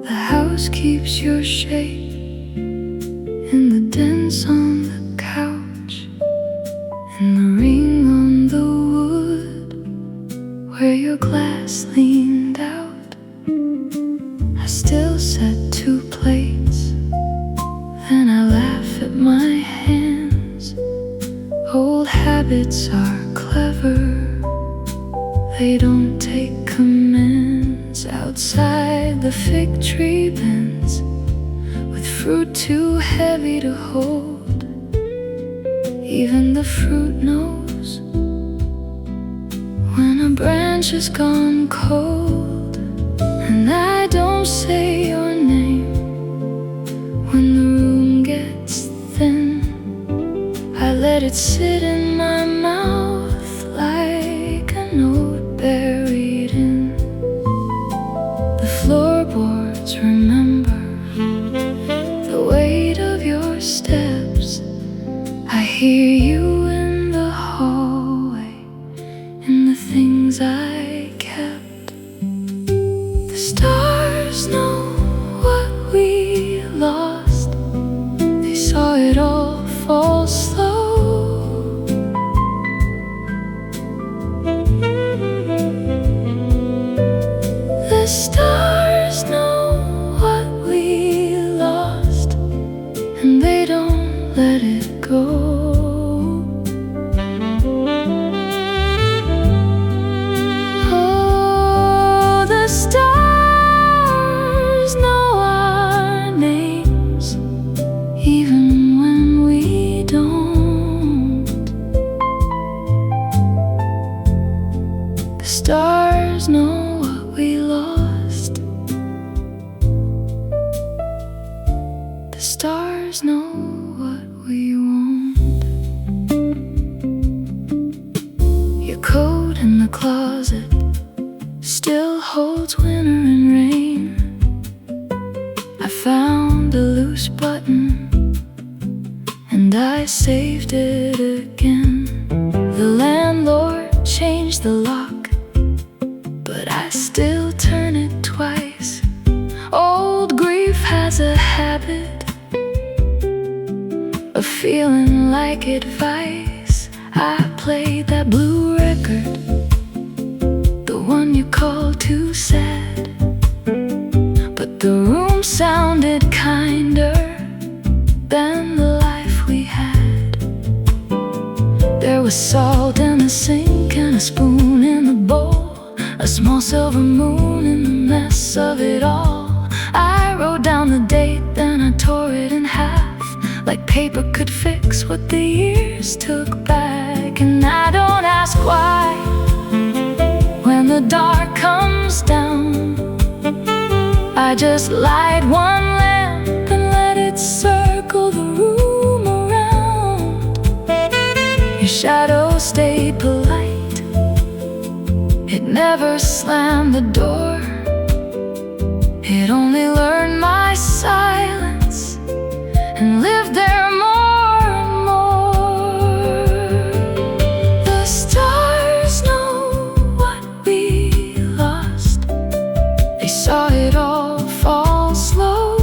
The house keeps your shape in the dents on the couch, and the ring on the wood where your glass leaned out. I still set 2 plates, then I laugh at my hands. Old habits are clever, they don't take commands. Outside the fig tree bends, with fruit too heavy to hold. Even the fruit knows when a branch has gone cold. And I don't say your name when the room gets thin. I let it sit in my mouth like an old in the things I kept. The stars know what we lost. They saw it all fall slow. The stars know what we lost, and they don't let it go. The stars know what we lost. The stars know what we want. Your coat in the closet still holds winter and rain. I found a loose button and I saved it again. The landlord changed the lock, but I still turn it twice. Old grief has a habit of feeling like advice. I played that blue record, the one you call too sad, but the room sounded kinder than the life we had. There was salt in the sink and a spoon in the bowl, a small silver moon in the mess of it all. I wrote down the date, then I tore it in half, like paper could fix what the years took back. And I don't ask why, when the dark comes down, I just light one lamp and let it circle the room around. Your shadow stayed polite, it never slammed the door. It only learned my silence and lived there more and more. The stars know what we lost. They saw it all fall slow.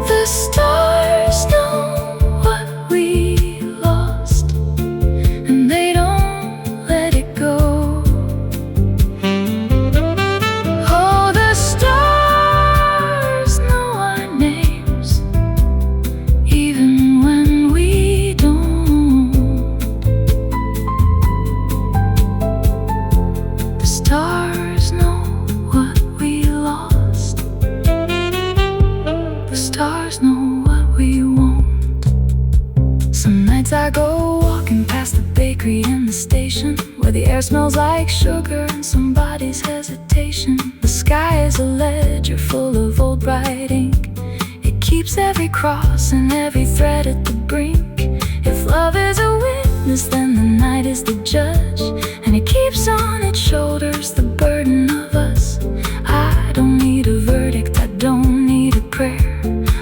The stars know what we lost, and they don't let it go. Oh, the stars know our names, even when we don't. The stars know what we lost. The stars know what we won't. Some nights I go walking past the bakery and the station, where the air smells like sugar and somebody's hesitation. The sky is a ledger full of old bright ink. It keeps every cross and every thread at the brink. If love is a witness, then the night is the judge, and it keeps on its shoulders the burden of us. I don't need a verdict, I don't need a prayer.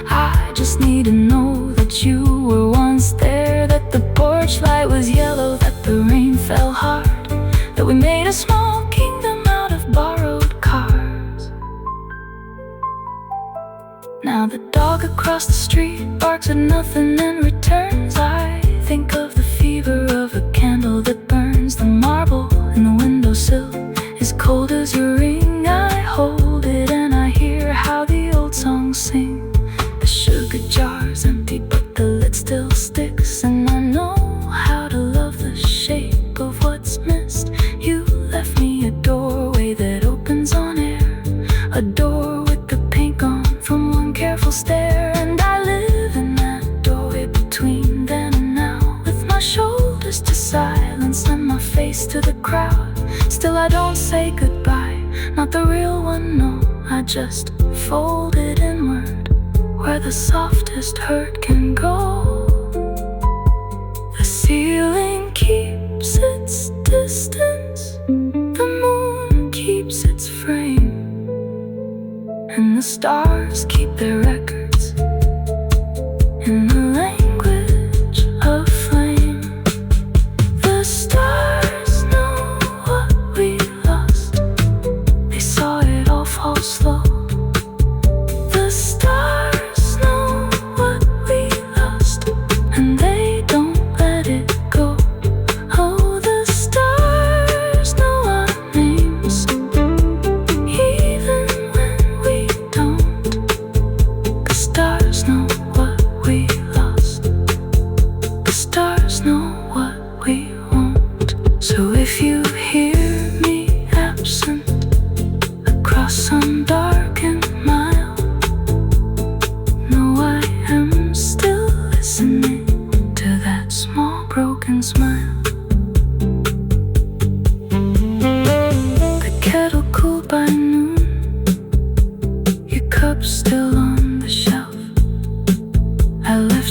I just need to know that you were once there, that the porch light was yellow, that the rain fell hard, that we made a small kingdom out of borrowed cars. Now the dog across the street barks at nothing and returns. I think of the fever of a candle that burns. The marble in the windowsill is cold as a ring. I hold it and I hear how the old songs sing. The sugar jar's empty, but the lid still sticks, and I know how to love the shape of what's missed. You left me a doorway that opens on air, a door with the paint gone from one careful stare, and I live in that doorway between then and now, with my shoulders to silence and my face to the crowd. Still I don't say goodbye, not the real one, no. I just fold it inward, where the softest hurt can go. The ceiling keeps its distance, the moon keeps its frame, and the stars keep their records in the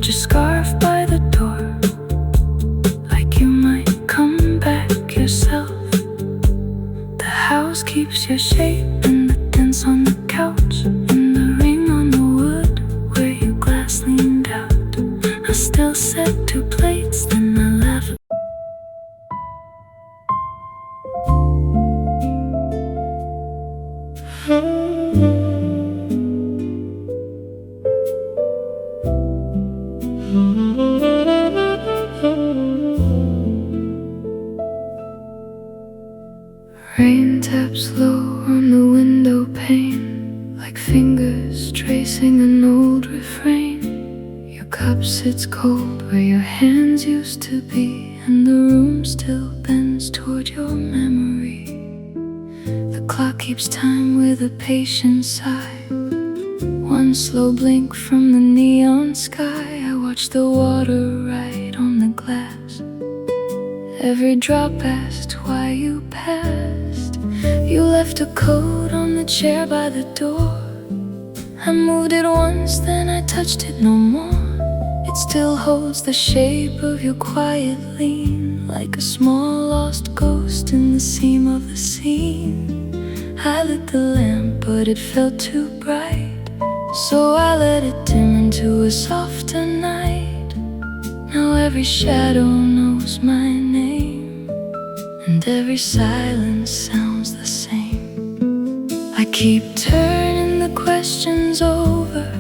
your scarf by the door, like you might come back yourself. The house keeps your shape in the dents on the couch, in the ring on the wood where your glass leaned out. I still set 2 plates, then I laugh. Rain taps low on the window pane, like fingers tracing an old refrain. Your cup sits cold where your hands used to be, and the room still bends toward your memory. The clock keeps time with a patient sigh, one slow blink from the neon sky. I watch the water ride on the glass, every drop asked why you passed. You left a coat on the chair by the door. I moved it once, then I touched it no more. It still holds the shape of your quiet lean, like a small lost ghost in the seam of the scene. I lit the lamp, but it felt too bright, so I let it dim into a softer night. Now every shadow knows my name, and every silence sounds the same. I keep turning the questions over,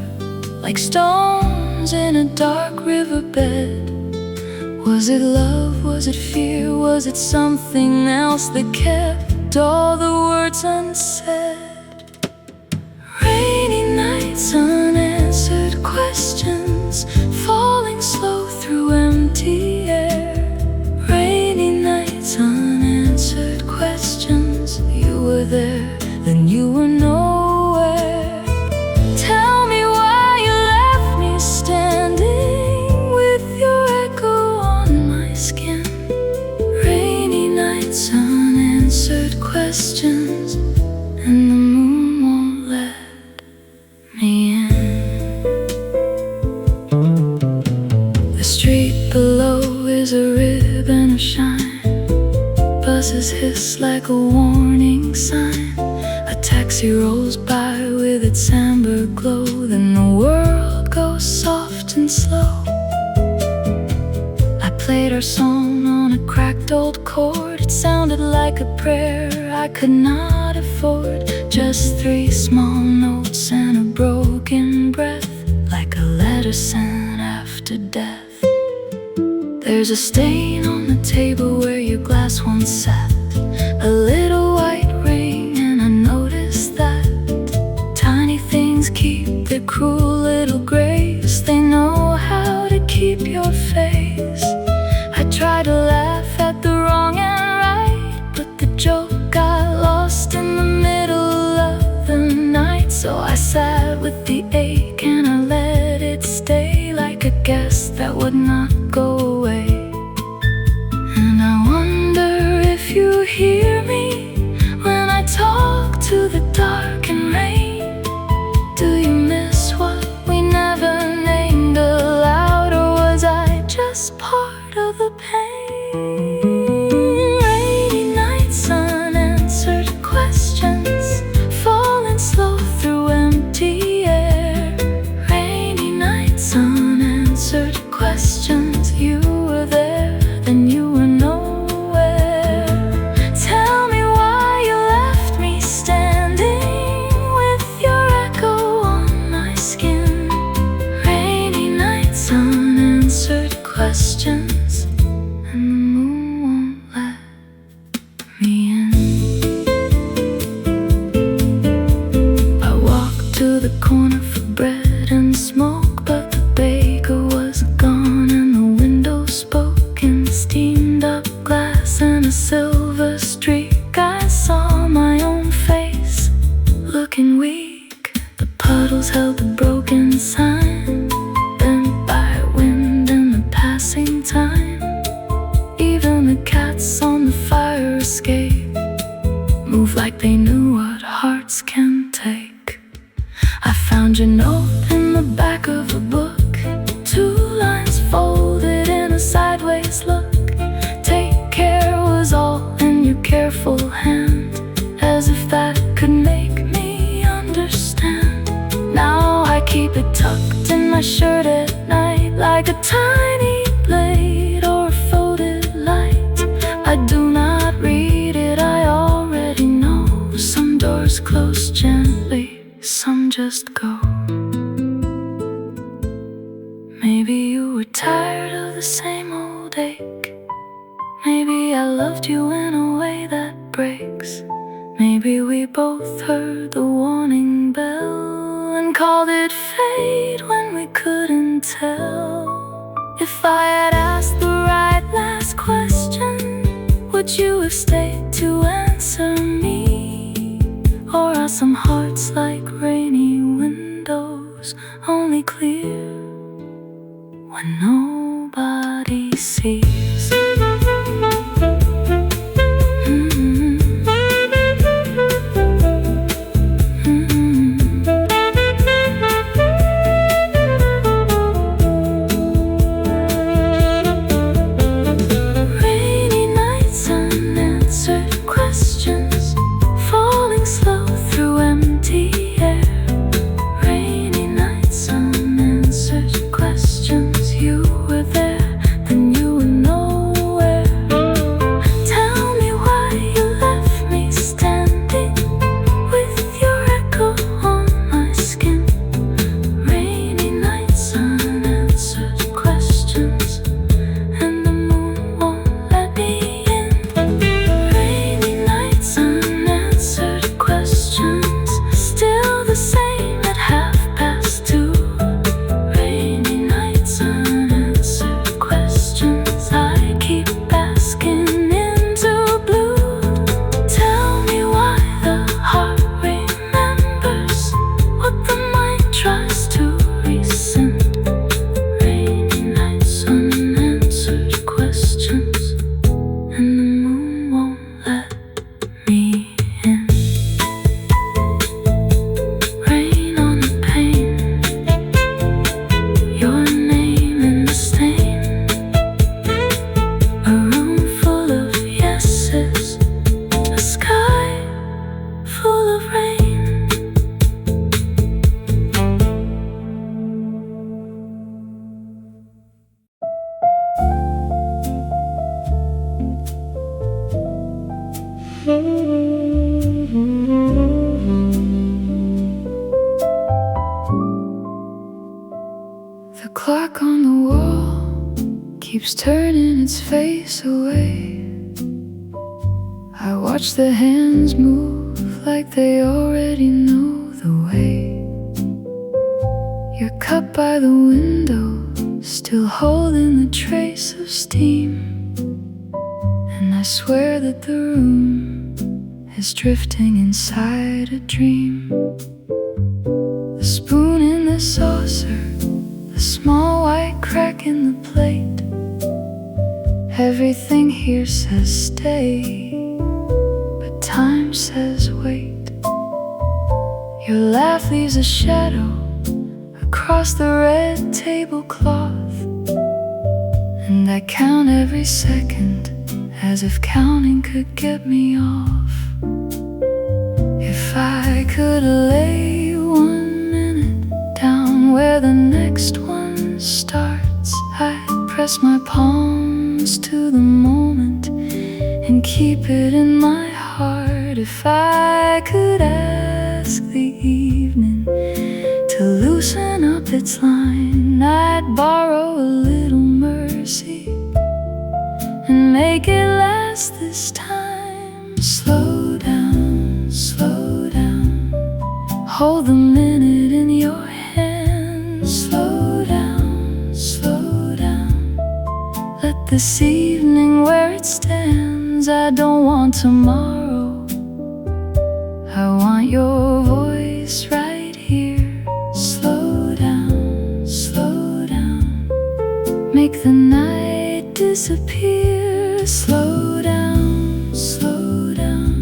like stones in a dark riverbed. Was it love? Was it fear? Was it something else that kept all the words unsaid? Rainy nights, unanswered questions, falling slow through empty air. Rainy nights, unanswered questions. You were there, then you were nowhere. Tell me why you left me standing with your echo on my skin. Rainy nights, unanswered questions, and the moon won't let me in. The street below is a ribbon of shine, buses hiss like a warning sign. A taxi rolls by with its amber glow, then the world goes soft and slow. I played our song on a cracked old chord. It sounded like a prayer I could not afford. Just 3 small notes and a broken breath, like a letter sent after death. There's a stain on the table where your glass once sat, a little white ring, and I noticed that tiny things keep their cruel little grace. They know how to keep your face. I tried to laugh at the wrong and right, but the joke got lost in the middle of the night. So I sat with the ache and I let it stay, like a guest that would not go away. And I wonder if you hear me when I talk to the dark and rain. Do you miss what we never named aloud, or was I just part of the pain? Rainy nights, unanswered questions, falling slow through empty air. Rainy nights, unanswered questions. You were there, then you were nowhere. Tell me why you left me standing with your echo on my skin. Rainy nights, unanswered questions, and the moon won't let me in. I walked to the corner for bread and smoke, but the baker was gone, and the window spoke in steamed up glass and a silver streak. I saw my own face, looking weak. The puddles held the broken sign, bent by wind and the passing time. my shirt at night like a tiny blade or a folded light. I do not read it, I already know. Some doors close gently, some just go. Maybe you were tired of the same old ache. Maybe I loved you in a way that breaks. Maybe we both heard the warning bell and called it fate when we couldn't tell. If I had asked the right last question, would you have stayed to answer me? Or are some hearts like rainy windows, only clear when nobody sees? Rainy nights, unanswered questions, falling slow through empty air. Rainy nights, unanswered questions. You were there, then you were nowhere. Tell me why you left me standing with your echo on my skin. Rainy nights, unanswered questions, and the moon won't let me in. Rainy nights, unanswered questions, still the same at 2:30. Rainy nights, unanswered questions, I keep asking into blue. Tell me why the heart remembers what the mind tries to resent. Rainy nights, unanswered questions, and the moon won't let me in. Rain on the pane, your name in the stain. A room full of yeses, a sky full of rain. The clock on the wall keeps turning its face away. I watch the hands move like they already know the way. Your cup by the window, still holding the trace of steam. And I swear that the room is drifting inside a dream. The spoon in the saucer, the small white crack in the plate. Everything here says stay, but time says wait. Your laugh leaves a shadow across the red tablecloth, and I count every second as if counting could get me off. If I could lay 1 minute down where the next one starts, I'd press my palms to the moment and keep it in my heart. If I could ask the evening to loosen up its line, I'd borrow a little mercy and make it last this time. Slow down, slow down. Hold the minute in your hand. Slow down, slow down. Let this evening where it stands. I don't want tomorrow, I want your voice right here. Slow down, slow down. Make the night disappear. Slow down, slow down.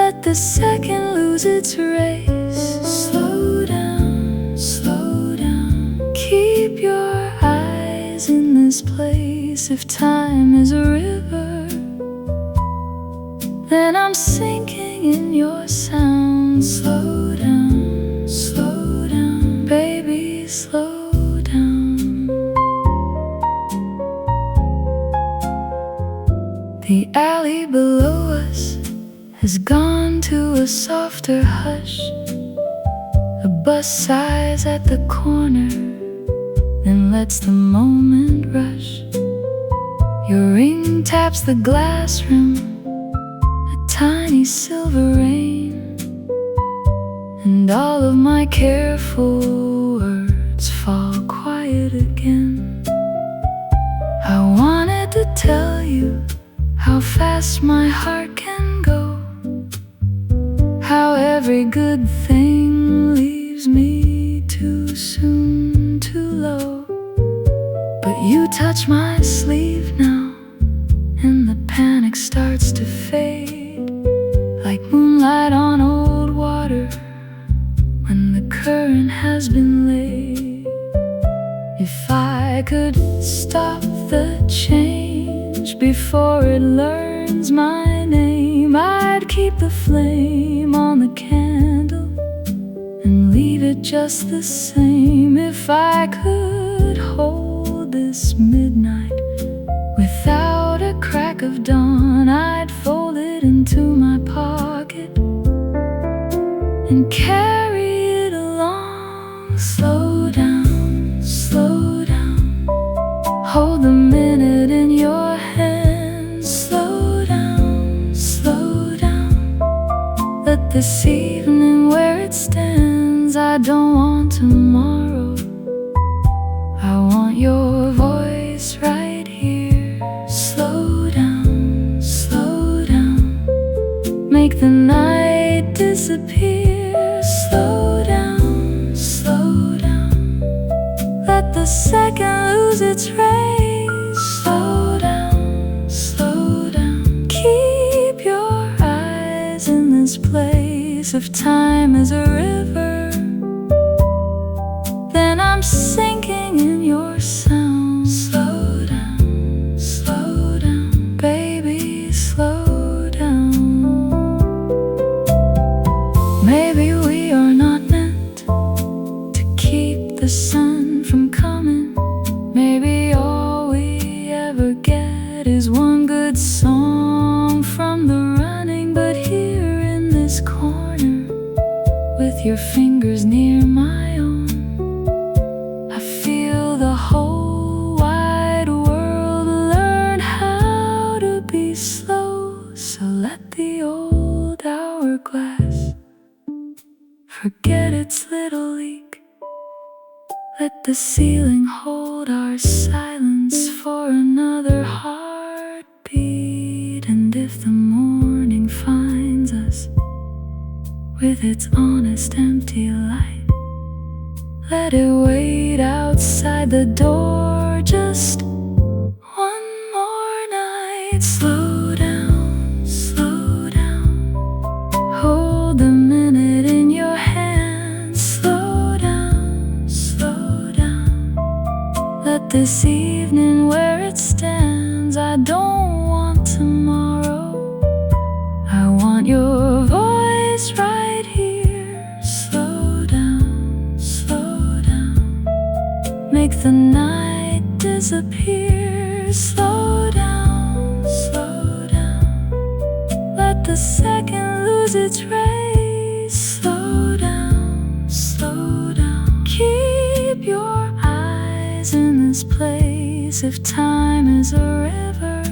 Let the second lose its race. Slow down, slow down. Keep your eyes in this place. If time is a river, then I'm sinking in your sound. Slow down, baby, slow The alley below us has gone to a softer hush. A bus sighs at the corner, then lets the moment rush. Your ring taps the glass rim, a tiny silver rain, and all of my careful words fall quiet again. I wanted to tell you how fast my heart can go, how every good thing leaves me too soon, too low. But you touch my sleeve now, and the panic starts to fade, like moonlight on old water when the current has been laid. If I could stop the change before it learns my name, I'd keep the flame on the candle and leave it just the same. If I could hold this midnight without a crack of dawn, I'd fold it into my pocket and carry it along. Slow down, slow down. Hold the minute in your hand. Slow down, slow down. Let this evening where it stands. I don't want tomorrow, I want your voice right here. Slow down, slow down. Make the night disappear. Slow down, slow down. Let the second lose its race. Slow down, slow down. Keep your eyes in this place. If time is a river, then I'm sinking in your sound. Slow down, baby, slow down. Maybe we are not meant to keep the sun from coming. Maybe all we ever get is one good song from the running. But here in this corner, with your fingers near my own, I feel the whole wide world learn how to be slow. So let the old hourglass forget its little leak. Let the ceiling hold our silence for another heartbeat. And if the morning finds us with its honest empty light, let it wait outside the door just one more night. Slow down, slow down. Hold the minute in your hand. Slow down, slow down. Let this evening where it stands. I don't want tomorrow, I want your voice right here. Slow down, slow down. Make the night disappear. Slow down, slow down. Let the second lose its race. Slow down, slow down. Keep your eyes in this place. If time is a river,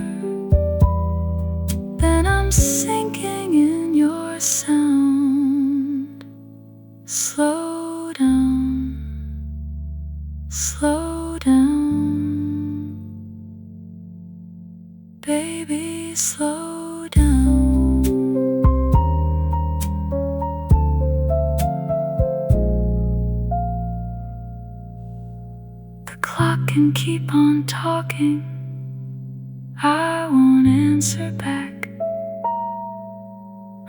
then I'm sinking in your sound. Slow down, slow down, baby, slow down. The clock can keep on talking, I won't answer back.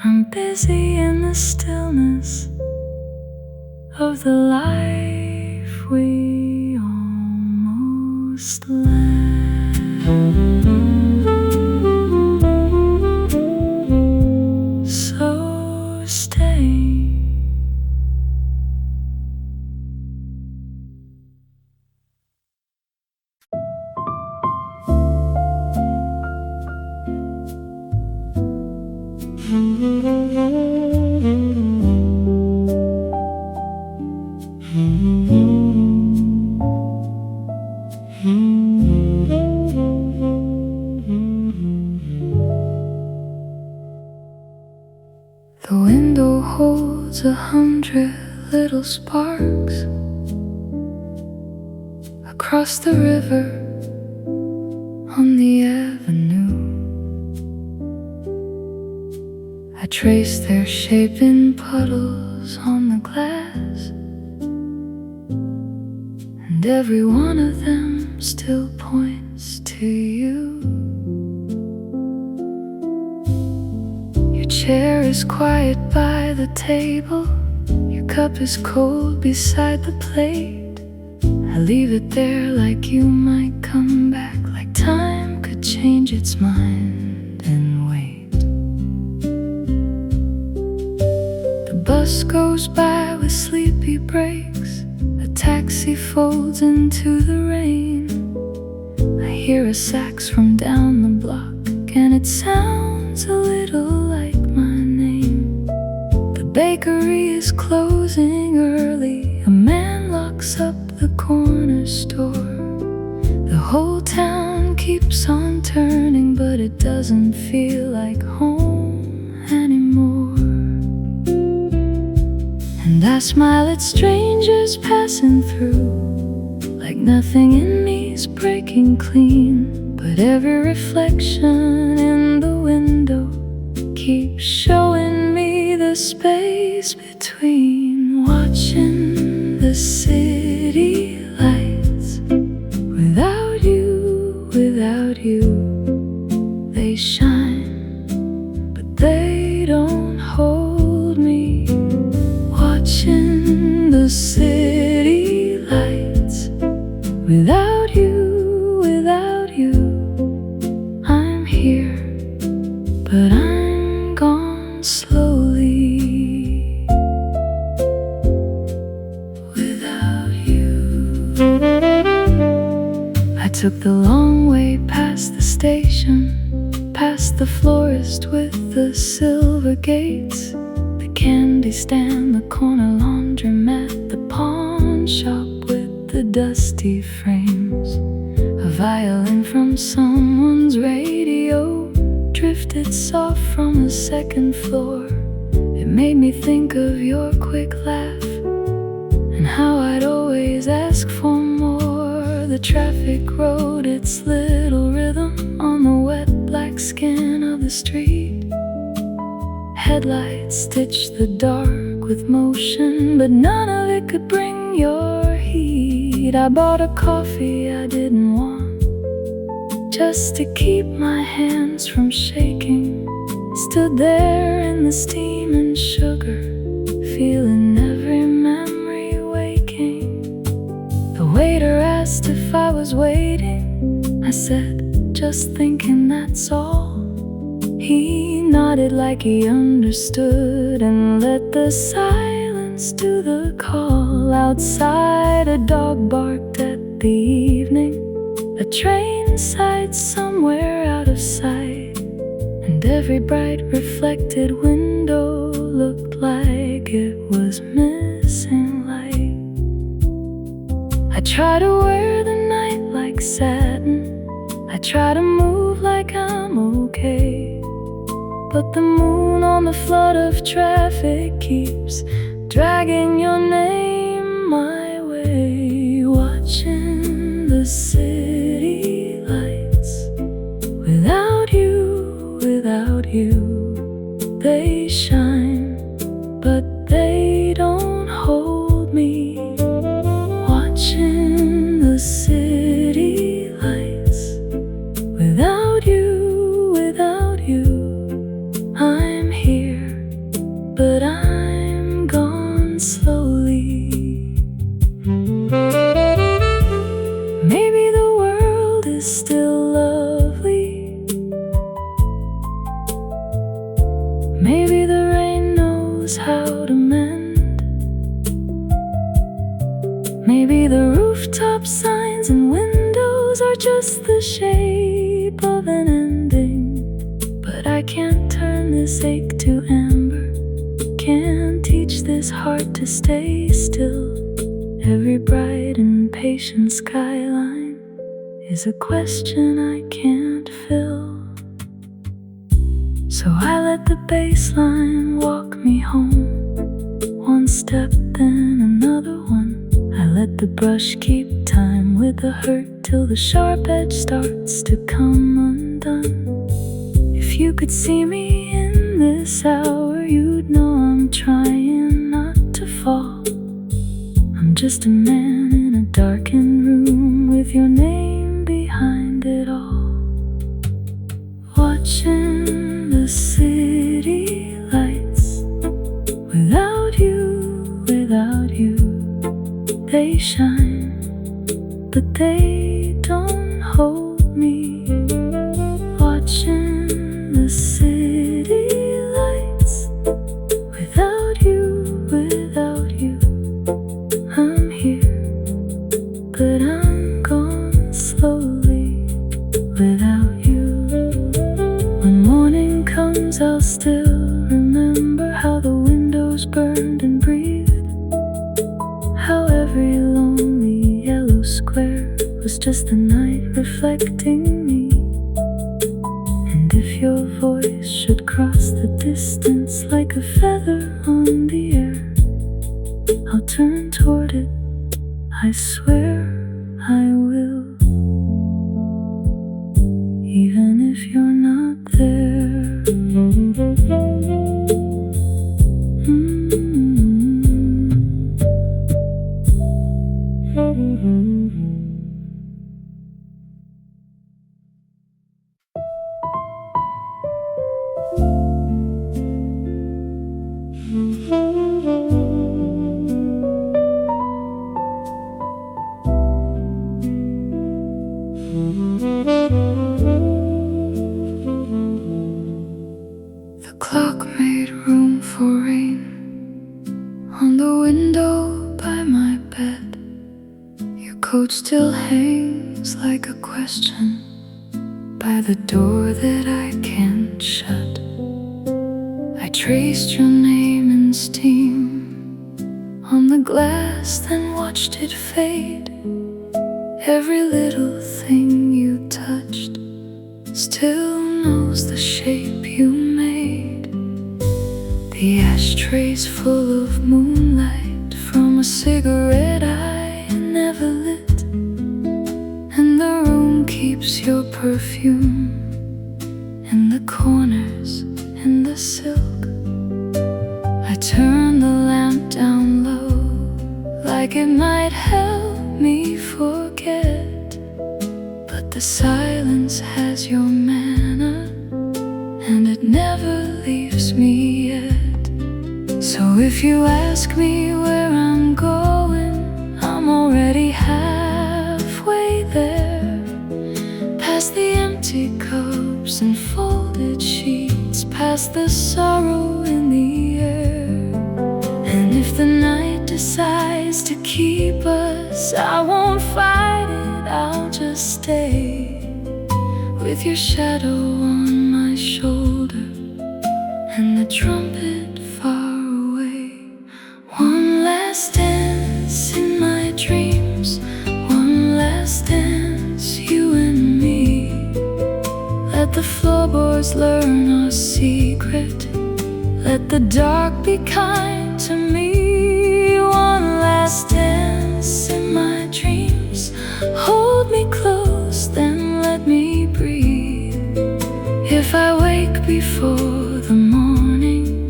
I'm busy in the stillness of the life we almost led. So stay. The window holds 100 little sparks. Across the river, on the avenue, I trace their shape in puddles on the glass, and every one of them still points to you. Your chair is quiet by the table, your cup is cold beside the plate. I leave it there like you might come back, like time could change its mind and wait. The bus goes by with sleepy brakes, a taxi folds into the rain. I hear a sax from down the block, and it sounds a little like my name. The bakery is closing early, a man locks up the corner store. The whole town keeps on turning, but it doesn't feel like home anymore. And I smile at strangers passing through, like nothing in me's breaking clean. But every reflection in the window keeps showing me the space between. Watching the city lights, without you, they shine, but they don't hold me. Watching the city lights, without you, I'm here, but I'm gone slowly. I took the long way past the station, past the florist with the silver gates, the candy stand, the corner laundromat, the pawn shop with the dusty frames. A violin from someone's radio drifted soft from the second floor. It made me think of your quick laugh, and how I'd always ask for more. The traffic wrote its little rhythm on the wet black skin of the street. Headlights stitched the dark with motion, but none of it could bring your heat. I bought a coffee I didn't want, just to keep my hands from shaking. Stood there in the steam and sugar, feeling every memory waking. The waiter asked if I was waiting. I said, just thinking, that's all. He nodded like he understood and let the silence do the call. Outside, a dog barked at the evening, a train sighed somewhere out of sight, and every bright reflected window looked like it was missing light. I try to wear the night like satin, I try to move like I'm okay, but the moon on the flood of traffic keeps dragging your name my way. Watching the city lights, without you, they shine, but they don't hold me. Watching the city lights, without you, I'm here, but I'm gone slowly. Maybe the world is still lovely, maybe the rain knows how to mend, maybe the rooftop signs and windows are just the shape of an ending, but I can't turn this this ache to amber, can't teach this heart to stay still. Every bright and patient skyline is a question I can't fill. So I let the bass line walk me home, one step then another one. I let the brush keep time with the hurt till the sharp edge starts to come undone. If you could see me in this hour, you'd know I'm trying not to fall. I'm just a man in a darkened room with your name behind it all. Watching the city lights, without you, they shine, but they don't hold me. Watching the city lights, without you, I'm here, but I'm gone slowly without you. When morning comes, I'll still remember how the windows burned and breathed, how every lonely yellow square was just the night reflecting me. And if your voice should cross the distance like a feather on the air, I'll turn toward it, I swear I will, even if you're not there. The clock made room for rain on the window by my bed. Your coat still hangs like a question by the door that I can't shut. I traced your name in steam on the glass, then watched it fade. Every little thing you touched still knows the shape you made. The ashtray's full of moonlight from a cigarette I never lit, and the room keeps your perfume in the corners and the silk. I turn the lamp down low like it might help me forget, but the silence has your manner and it never leaves me yet. So if you ask me where I'm going, I'm already halfway there, past the empty cups and folded sheets, past the sorrow in the air. And if the night decides to keep us, I won't fight it, I'll just stay with your shadow on my shoulder and the trumpet far away. One last dance in my dreams, one last dance, you and me. Let the floorboards learn our secret, let the dark be kind to me. One last dance in my dreams, hold me close, then let me breathe. If I wake before the morning,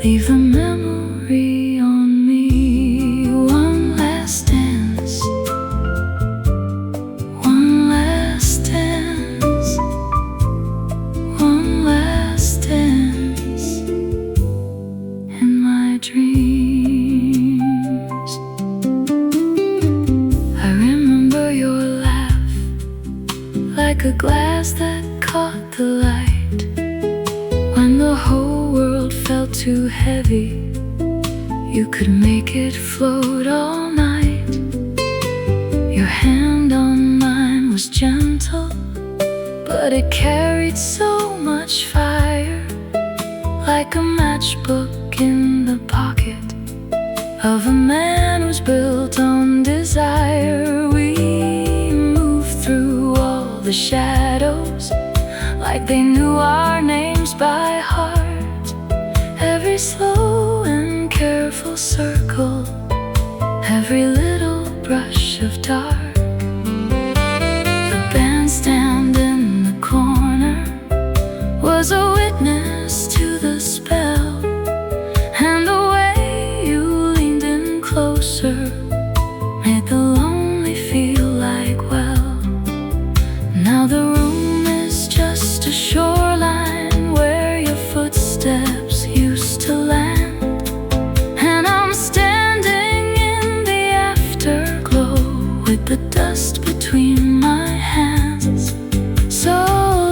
leave the memory on me. One last dance, one last dance, one last dance in my dreams. I remember your laugh like a glass that caught the light. When the whole world felt too heavy, you could make it float all night. Your hand on mine was gentle, but it carried so much fire. like a matchbook in the pocket of a man who's built on desire. We move through all the shadows like they knew our names by heart. Every slow and careful circle, every little brush of dark. The bandstand in the corner was a witness to the spell, and the way you leaned in closer made the lonely feel like well. Now the room is just a shoreline where your footsteps used to land, and I'm standing in the afterglow with the dust between my hands. So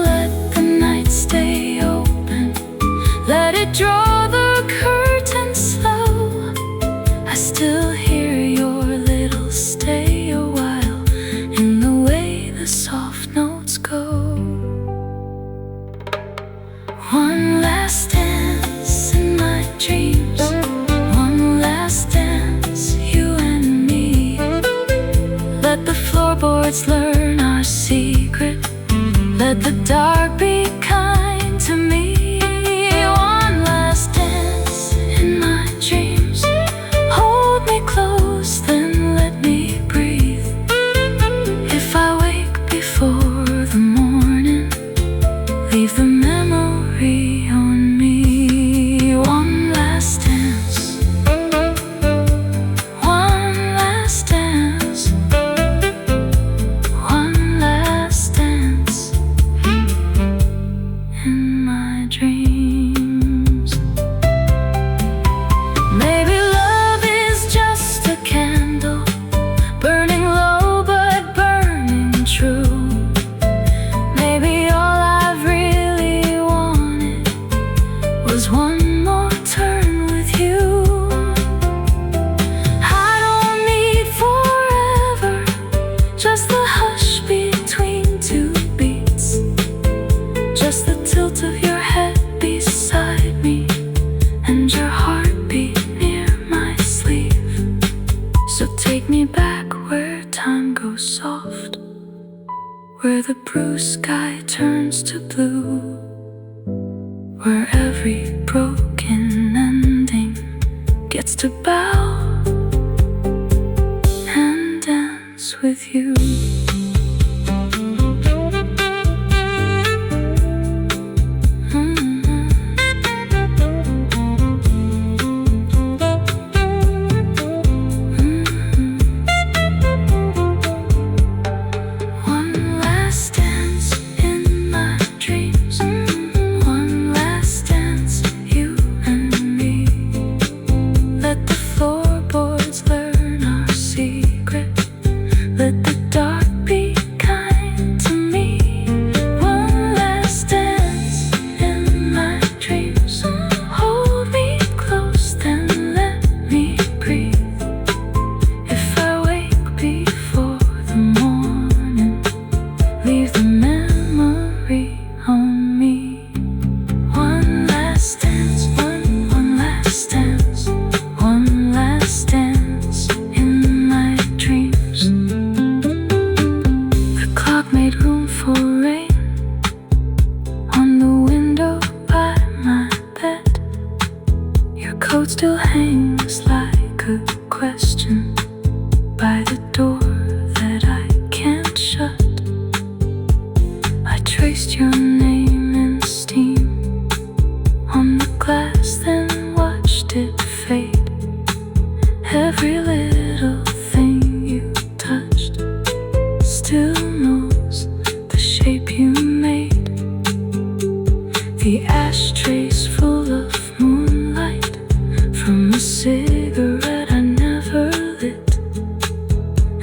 let the night stay open, let it draw the curtain slow. I still hear your little stay a while in the way the soft notes go. One last dance in my dreams, one last dance, you and me. Let the floorboards learn our secret, let the dark be kind to me. One last dance in my dreams, hold me close, then let me breathe. If I wake before the morning, leave the memory on me. One last dance, one last dance, one last dance in my dreams. Maybe love is just a candle, burning low but burning true. Maybe all I've really wanted was one more turn with you. I don't need forever, just the hush between two beats, just the tilt of your head beside me and your heartbeat near my sleeve. So take me back where time goes soft, where the bruised sky turns to blue, where every broken ending gets to bow and dance with you. One last dance in my dreams, one last dance, you and me. Let the floorboards learn our secret, let the dark be kind to me. One last dance in my dreams, hold me close, then let me breathe. If I wake before the morning, leave the memory on me. One last dance, one last dance, one last dance in my dreams. The clock made room for rain on the window by my bed. Your coat still hangs like a question by the door that I can't shut. I traced your name in steam on the glass, then watched it fade. Every little thing you touched still knows the shape you made. The ashtrays full of moonlight from a cigarette I never lit,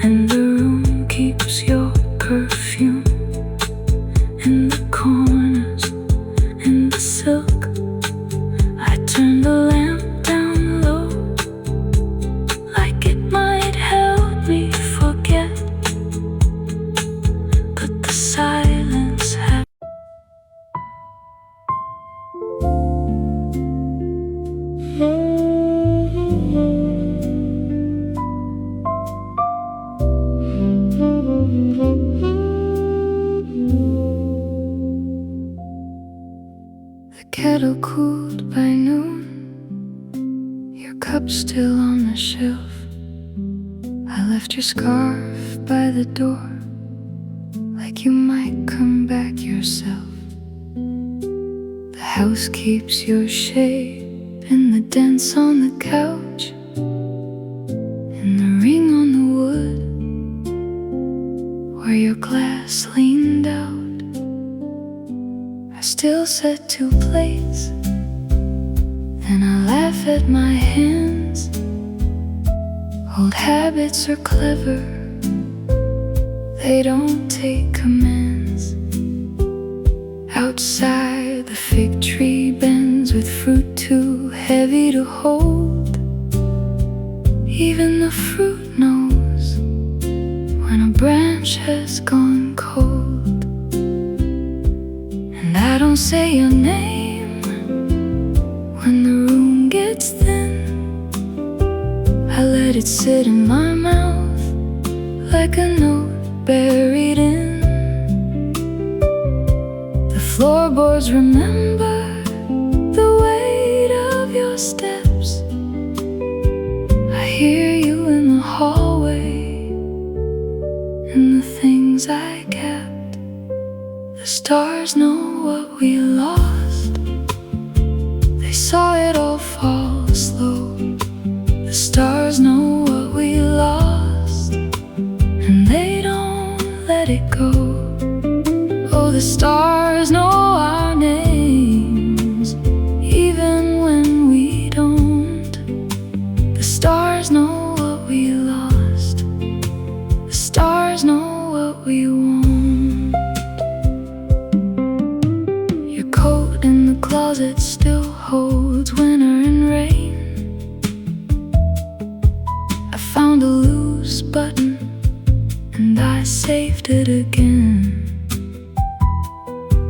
and the room keeps your perfume in the corner kettle cooled by noon, your cup still on the shelf. I left your scarf by the door, like you might come back yourself. The house keeps your shape in the dents on the couch, in the ring on the wood, where your glass leaned out. I still set 2 plates, and I laugh at my hands. Old habits are clever, they don't take commands. Outside, the fig tree bends with fruit too heavy to hold. Even the fruit knows when a branch has gone cold. And I don't say your name when the room gets thin. I let it sit in my mouth like a note buried in. The floorboards remember the weight of your steps. I hear you in the hallway, and the things I kept. The stars know what we lost, they saw it all fall slow. The stars know what we lost, and they don't let it go. Oh, the stars know our names, even when we don't. The stars know what we lost, the stars know what we want. Your coat in the closet still holds winter and rain. I found a loose button, and I saved it again.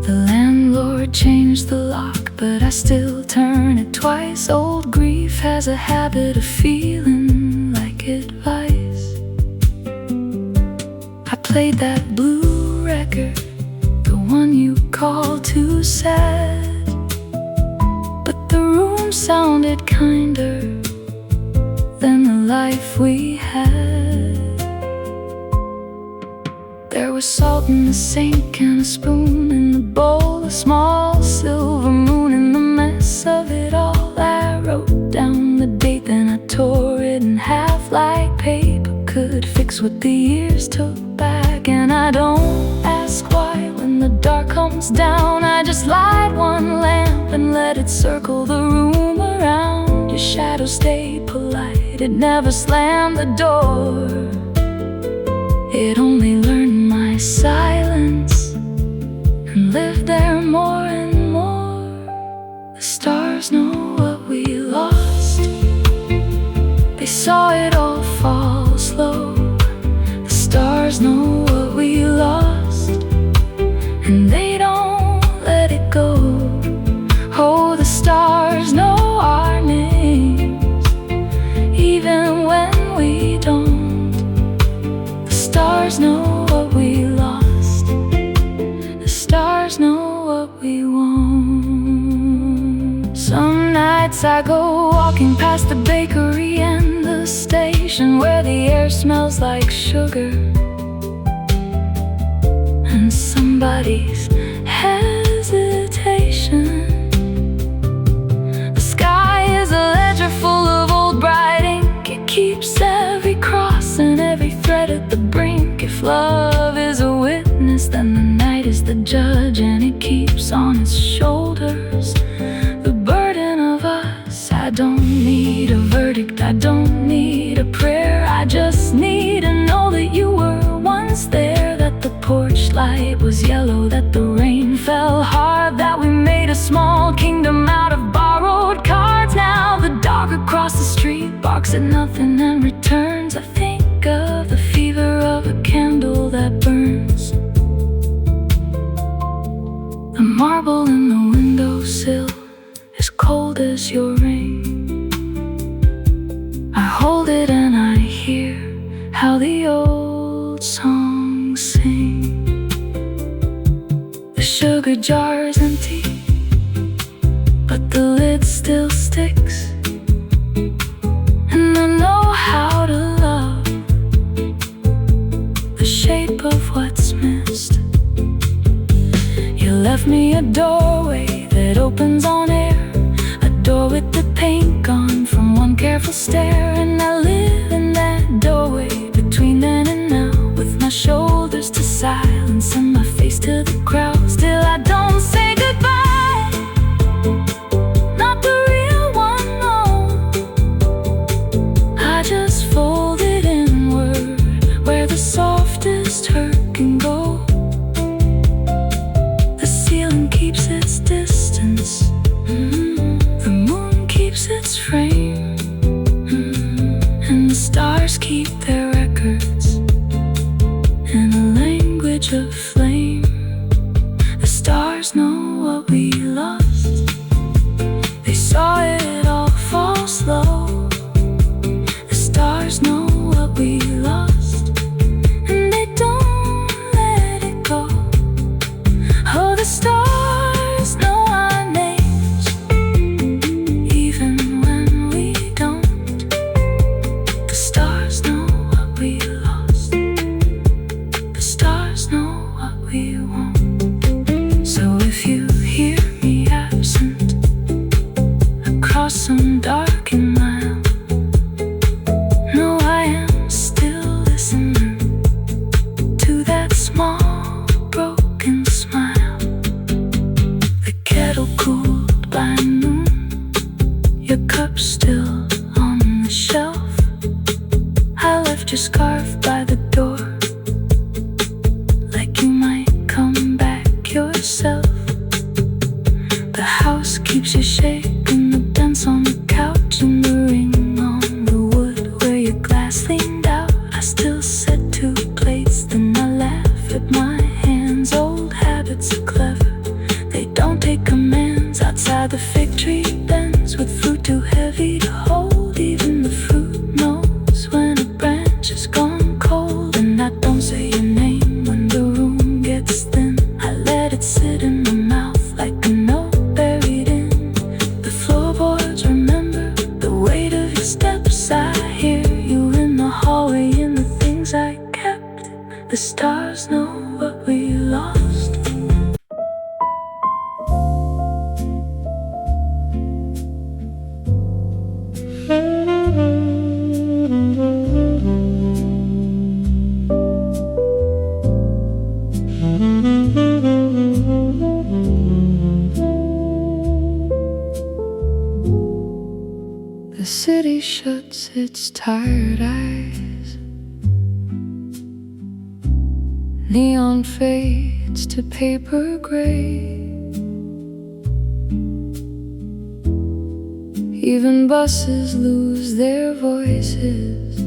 The landlord changed the lock, but I still turn it twice. Old grief has a habit of feeling like advice. I played that blue record, the one you call too sad, but the room sounded kinder than the life we had. There was salt in the sink and a spoon in the bowl, a small silver moon in the mess of it all. I wrote down the date, then I tore it in half like paper could fix what the years took back. And I don't ask why when the dark comes down. I just light one lamp and let it circle the room around. Your shadow stayed polite, it never slammed the door. It only learned my silence and lived there more and more. The stars know what we lost, they saw it all fall slow. The stars know what we lost, and they don't let it go. Oh, the stars know our names, even when we don't. The stars know what we lost, the stars know what we want. Some nights I go walking past the bakery and the station, where the air smells like sugar and somebody's hesitation. The sky is a ledger full of old bright ink. It keeps every cross and every thread at the brink. If love is a witness, then the night is the judge, and it keeps on its shoulders the burden of us. I don't need a verdict, I don't need a prayer. I just need to know that you were once there, that the porch light was yellow, that the rain fell hard, that we made a small kingdom out of borrowed cards. Now the dog across the street barks at nothing and returns. I think of the fever of a candle that burns, the marble in the windowsill as cold as your ring. I hold it and I hear how the old songs sing. The sugar jar is empty, left me a doorway that opens on air, a door with the paint gone from one careful stare. And I live in that doorway between then and now, with my shoulders to silence and my face to the crowd. Still I don't say goodbye, not the real one, no. I just fold it inward, where the softest hurt can go. The ceiling keeps its distance, the moon keeps its frame, and the stars keep their records in a language of flame. The stars know what we lost, they saw it all fall slow. The stars know what we lost, and they don't let it go. Oh, the stars know our names, even when we don't. The stars know what we lost, the stars know what we want. So if you hear me absent across some dark and mile, know I am still listening to that small broken smile. The kettle cooled by noon, your cup still on the shelf. I left your scarf by the door, like you might come back yourself. The house keeps you shaking, the dents on the couch and the ring on the wood where your glass leaned out. I still set 2 plates, then I laugh at my hands. Old habits are clever, they don't take commands. Outside the fig tree bends with fruit too heavy to hold. Even the fruit knows when a branch has gone cold. And I don't say your name when the room gets thin, I let it sit in my mouth like a note buried in the floorboards. Remember the weight of your steps, I hear you in the hallway, in the things I kept. The stars know what we lost. The city shuts its tired eyes, neon fades to paper gray. Even buses lose their voices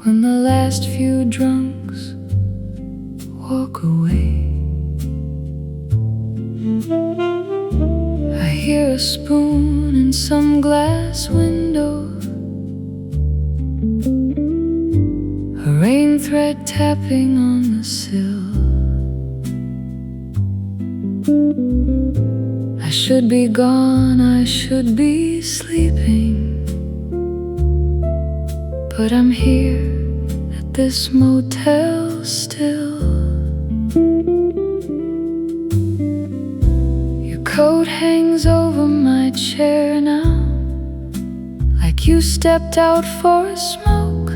when the last few drunks walk away. I hear a spoon in some glass window, a rain thread tapping on the sill. I should be gone, I should be sleeping, but I'm here at this motel still. Your coat hangs over my chair now, like you stepped out for a smoke.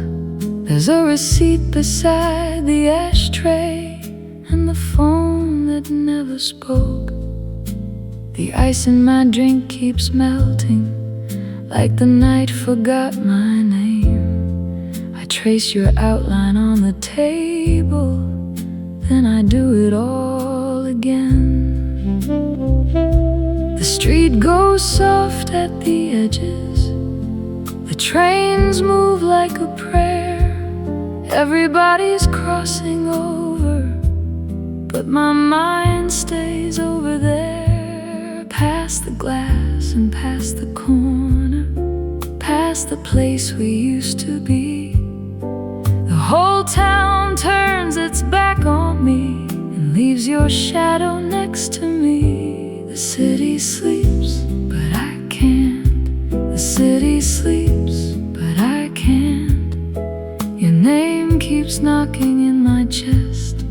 There's a receipt beside the ashtray, and the phone that never spoke. The ice in my drink keeps melting, like the night forgot my name. I trace your outline on the table, then I do it all again. The street goes soft at the edges, the trains move like a prayer. Everybody's crossing over, but my mind stays over there. Past the glass and past the corner, past the place we used to be. The whole town turns its back on me and leaves your shadow next to me. The city sleeps, but I can't. The city sleeps, but I can't. Your name keeps knocking in my chest,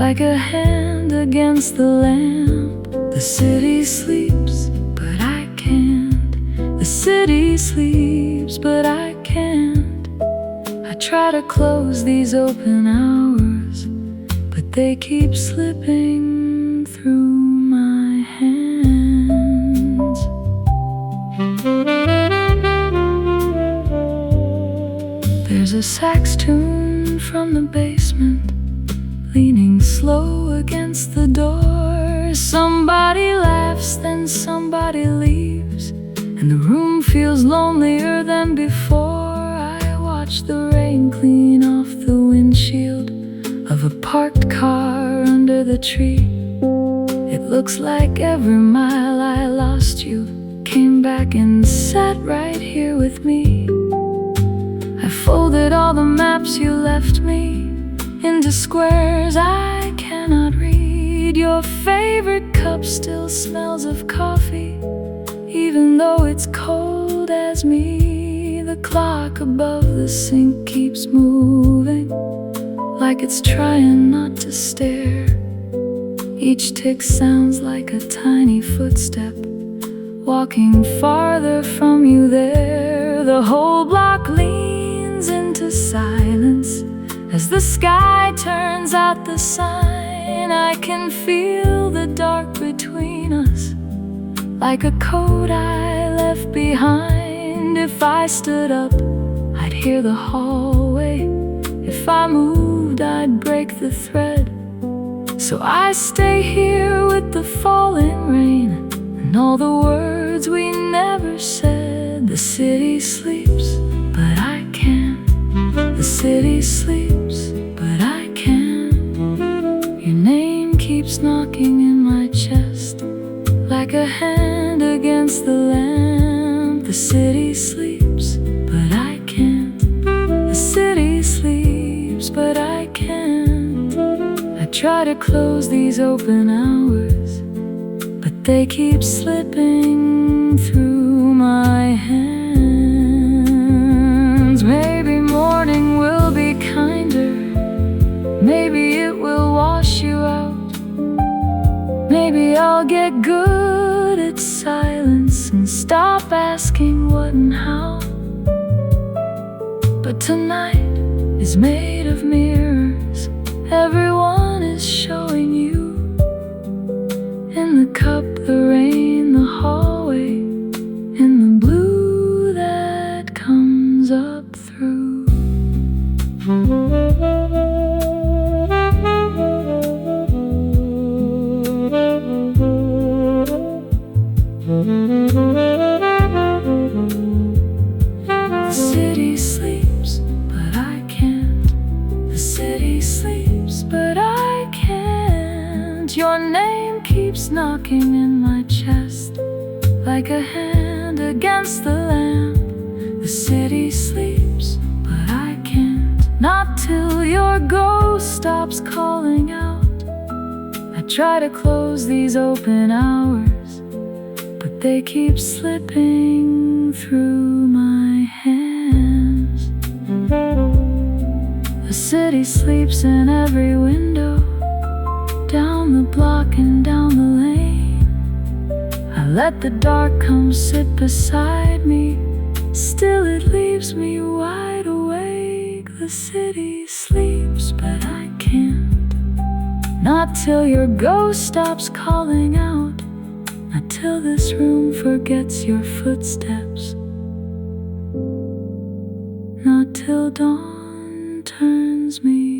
like a hand against the lamp. The city sleeps, but I can't. The city sleeps, but I can't. I try to close these open hours, but they keep slipping through my hands. There's a sax tune from the basement, leaning slow against the door. Somebody laughs, then somebody leaves, and the room feels lonelier than before. I watch the rain clean off the windshield of a parked car under the tree. It looks like every mile I lost you came back and sat right here with me. I folded all the maps you left me into squares I cannot read. Your favorite cup still smells of coffee, even though it's cold as me. The clock above the sink keeps moving, like it's trying not to stare. Each tick sounds like a tiny footstep, walking farther from you there. The whole block leans into silence as the sky turns out the sign. I can feel the dark between us, like a coat I left behind. If I stood up, I'd hear the hallway. If I moved, I'd break the thread. So I stay here with the falling rain and all the words we never said. The city sleeps, but I can't. The city sleeps, but I can't. Your name keeps knocking in my chest, like a hand against the lamp. The city sleeps, but I can't. The city sleeps, but I can't. I try to close these open hours, but they keep slipping through my hands. Maybe morning will be kinder, maybe it will wash you out. Maybe I'll get good at silence and stop asking what and how. But tonight is made of mirrors, everyone is showing you. In the cup, the rain, the hallway, in the blue that comes up through. The city sleeps, but I can't. The city sleeps, but I can't. Your name keeps knocking in my chest, like a hand against the lamp. The city sleeps, but I can't. Not till your ghost stops calling out. I try to close these open hours, but they keep slipping through my hands. The city sleeps in every window, down the block and down the lane. I let the dark come sit beside me, still it leaves me wide awake. The city sleeps, but I can't. Not till your ghost stops calling out, not till this room forgets your footsteps, not till dawn turns me